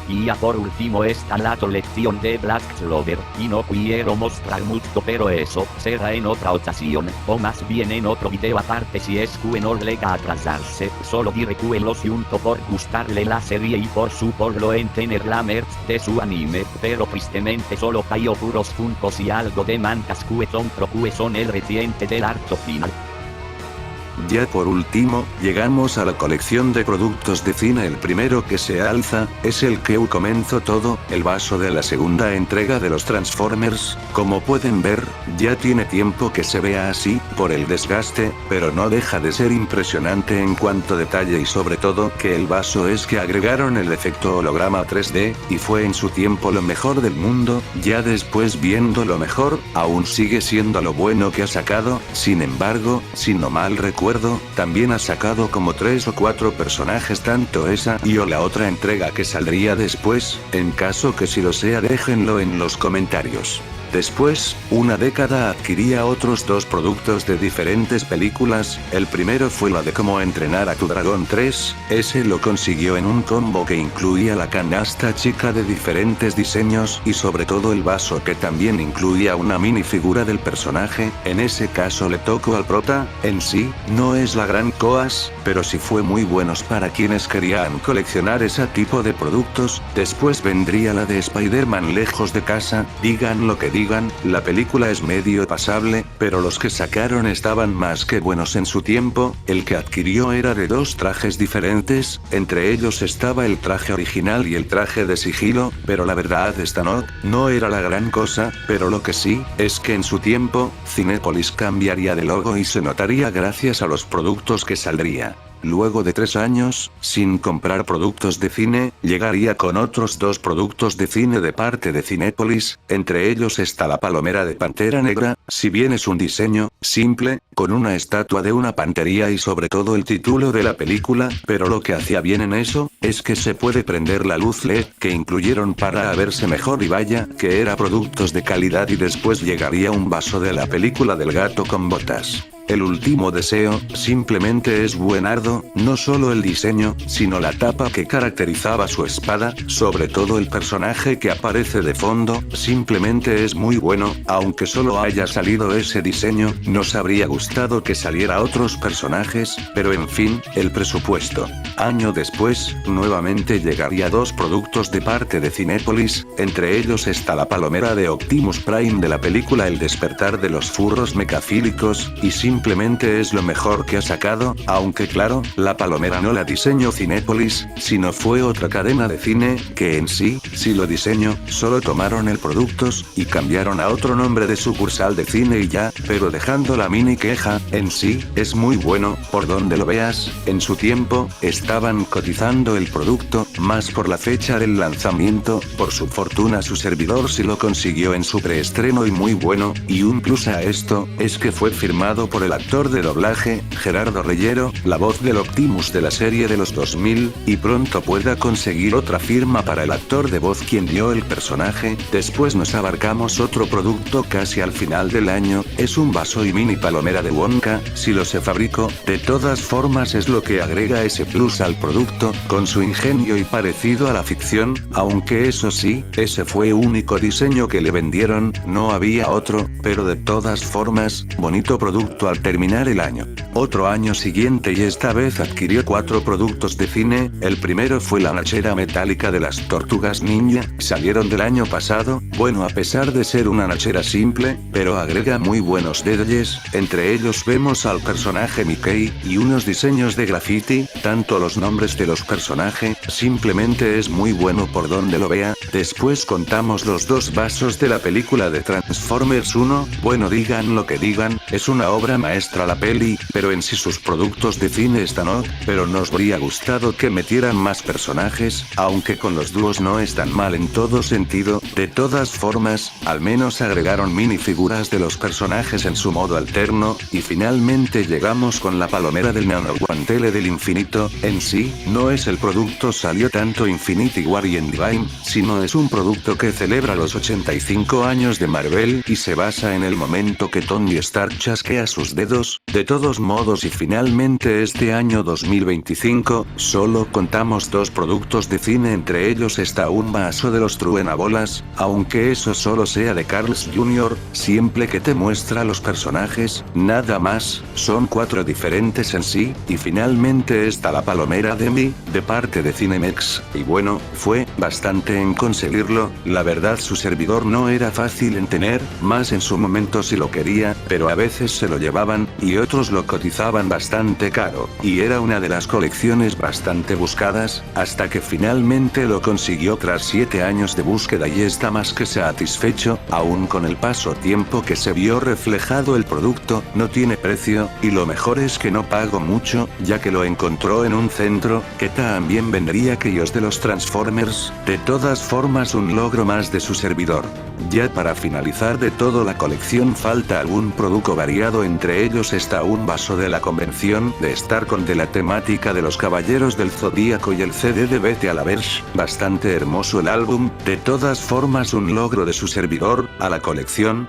Y ya por último está la colección de Black Clover, y no quiero mostrar mucho, pero eso será en otra ocasión, o más bien en otro video aparte si es que no llega a atrasarse. Solo diré que lo siento por gustarle la serie y por suponerlo en tener la merch de su anime, pero tristemente solo cayó puros Funkos y algo de mangas que son el reciente del arco final. Ya por último, llegamos a la colección de productos de cine. El primero que se alza, es el que comenzó todo, el vaso de la segunda entrega de los Transformers. Como pueden ver, ya tiene tiempo que se vea así, por el desgaste, pero no deja de ser impresionante en cuanto a detalle y sobre todo que el vaso es que agregaron el efecto holograma 3D, y fue en su tiempo lo mejor del mundo. Ya después viendo lo mejor, aún sigue siendo lo bueno que ha sacado. Sin embargo, si no mal recuerdo, también ha sacado como 3 o 4 personajes, tanto esa y o la otra entrega que saldría después. En caso que si lo sea, déjenlo en los comentarios. Después, una década adquiría otros 2 productos de diferentes películas. El primero fue la de Cómo entrenar a tu dragón 3, ese lo consiguió en un combo que incluía la canasta chica de diferentes diseños y sobre todo el vaso que también incluía una minifigura del personaje. En ese caso le tocó al prota. En sí, no es la gran coas, pero sí fue muy buenos para quienes querían coleccionar ese tipo de productos. Después vendría la de Spider-Man Lejos de Casa. Digan lo que digan, la película es medio pasable, pero los que sacaron estaban más que buenos en su tiempo. El que adquirió era de 2 trajes diferentes, entre ellos estaba el traje original y el traje de sigilo, pero la verdad esta no era la gran cosa, pero lo que sí, es que en su tiempo, Cinépolis cambiaría de logo y se notaría gracias a los productos que saldría. Luego de 3 años, sin comprar productos de cine, llegaría con otros 2 productos de cine de parte de Cinépolis. Entre ellos está la palomera de Pantera Negra. Si bien es un diseño simple, con una estatua de una pantería y sobre todo el título de la película, pero lo que hacía bien en eso, es que se puede prender la luz LED, que incluyeron para verse mejor y vaya, que era productos de calidad. Y después llegaría un vaso de la película del gato con botas. El último deseo, simplemente es buenardo, no solo el diseño, sino la tapa que caracterizaba su espada, sobre todo el personaje que aparece de fondo, simplemente es muy bueno. Aunque solo haya salido ese diseño, nos habría gustado que saliera otros personajes, pero en fin, el presupuesto. Año después, nuevamente llegaría 2 productos de parte de Cinépolis, entre ellos está la palomera de Optimus Prime de la película El despertar de los furros mecafílicos, y simplemente es lo mejor que ha sacado, aunque claro, la palomera no la diseñó Cinépolis, sino fue otra cadena de cine, que en sí lo diseñó, solo tomaron el productos, y cambiaron a otro nombre de sucursal de cine y ya, pero dejando la mini queja, en sí, es muy bueno, por donde lo veas. En su tiempo, estaban cotizando el producto, más por la fecha del lanzamiento. Por su fortuna su servidor sí lo consiguió en su preestreno y muy bueno, y un plus a esto, es que fue firmado por el actor de doblaje, Gerardo Reyero, la voz del Optimus de la serie de los 2000, y pronto pueda conseguir otra firma para el actor de voz quien dio el personaje. Después nos abarcamos otro producto casi al final del año, es un vaso y mini palomera de Wonka. Si lo se fabricó, de todas formas es lo que agrega ese plus al producto, con su ingenio y parecido a la ficción, aunque eso sí, ese fue único diseño que le vendieron, no había otro, pero de todas formas, bonito producto al terminar el año. Otro año siguiente y esta vez adquirió 4 productos de cine. El primero fue la nachera metálica de las Tortugas Ninja, salieron del año pasado. Bueno, a pesar de ser una nachera simple, pero agrega muy buenos detalles, entre ellos vemos al personaje Mickey, y unos diseños de graffiti, tanto los nombres de los personajes, simplemente es muy bueno por donde lo vea. Después contamos los 2 vasos de la película de Transformers 1, bueno digan lo que digan, es una obra maestra la peli, pero en sí sus productos de cine están pero nos habría gustado que metieran más personajes, aunque con los dúos no están mal en todo sentido. De todas formas, al menos agregaron minifiguras de los personajes en su modo alterno, y finalmente llegamos con la palomera del Nano Guantele del Infinito. En sí, no es el producto salió tanto Infinity War y Endgame, sino es un producto que celebra los 85 años de Marvel y se basa en el momento que Tony Stark chasquea sus dedos. De todos modos, y finalmente este año 2025, solo contamos 2 productos de cine, entre ellos está un vaso de los Truenabolas, aunque eso solo sea de Carl's Jr., siempre que te muestra los personajes, nada más, son 4 diferentes en sí, y finalmente está la palomera de Mi, de parte de Cinemex, y bueno, fue bastante en conseguirlo. La verdad su servidor no era fácil en tener, más en su momento si lo quería, pero a veces se lo llevaban, y otros lo cotizaban bastante caro, y era una de las colecciones bastante buscadas, hasta que finalmente lo consiguió tras 7 años de búsqueda y está más que satisfecho, aún con el paso tiempo que se vio reflejado el producto, no tiene precio, y lo mejor es que no pago mucho, ya que lo encontró en un centro, que también vendería aquellos de los Transformers, de todas formas un logro más de su servidor. Ya para finalizar de todo la colección falta algún producto variado, entre ellos está un vaso de la convención de Starcon de la temática de los Caballeros del Zodíaco y el CD de Vete a la Verge, bastante hermoso el álbum, de todas formas un logro de su servidor, a la colección.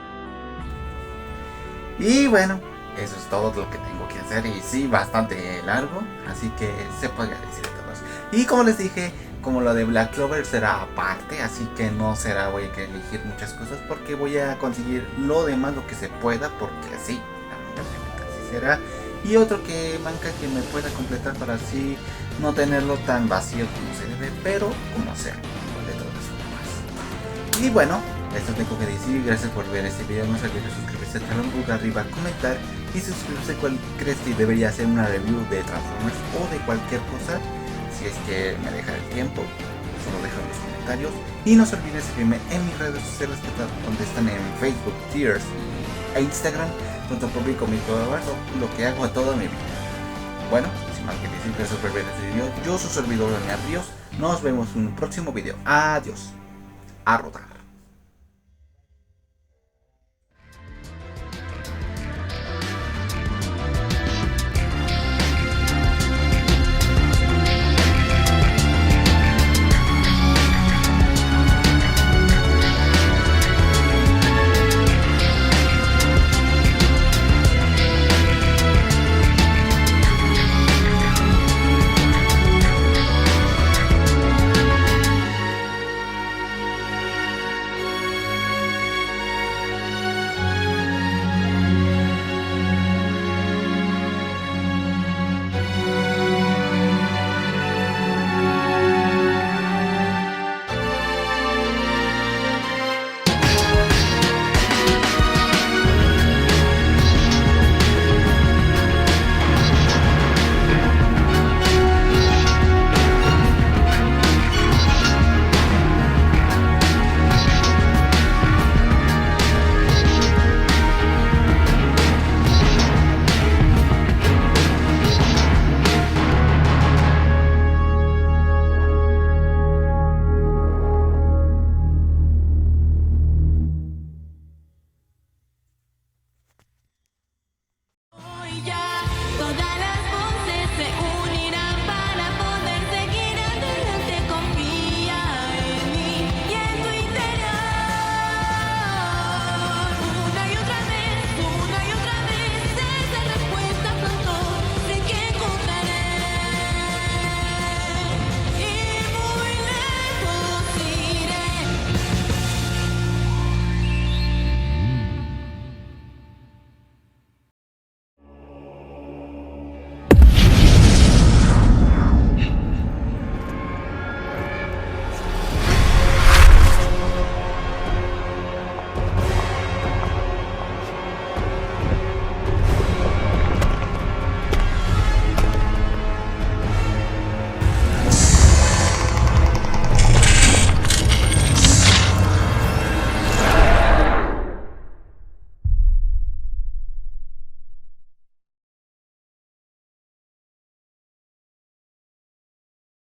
Y bueno, eso es todo lo que tengo que hacer, y sí, bastante largo, así que se podría decir a todos. Y como les dije, como lo de Black Clover será aparte, así que no será, voy a elegir muchas cosas, porque voy a conseguir lo demás lo que se pueda, porque así, lamentablemente así será. Y otro que manca que me pueda completar para así no tenerlo tan vacío como se debe, pero como sea, de todas formas. Y bueno, eso tengo que decir. Gracias por ver este video. No se olviden suscribirse, darle un pulgar arriba, comentar y suscribirse cuál crees que debería hacer una review de Transformers o de cualquier cosa. Si es que me deja el tiempo, solo deja en los comentarios. Y no se olviden seguirme en mis redes sociales, donde están en Facebook, Tears e Instagram, donde publico mi trabajo, lo que hago a toda mi vida. Bueno, sin más que decir, gracias por ver este video. Yo soy su servidor Daniel Ríos. Nos vemos en un próximo video. Adiós. Arrota.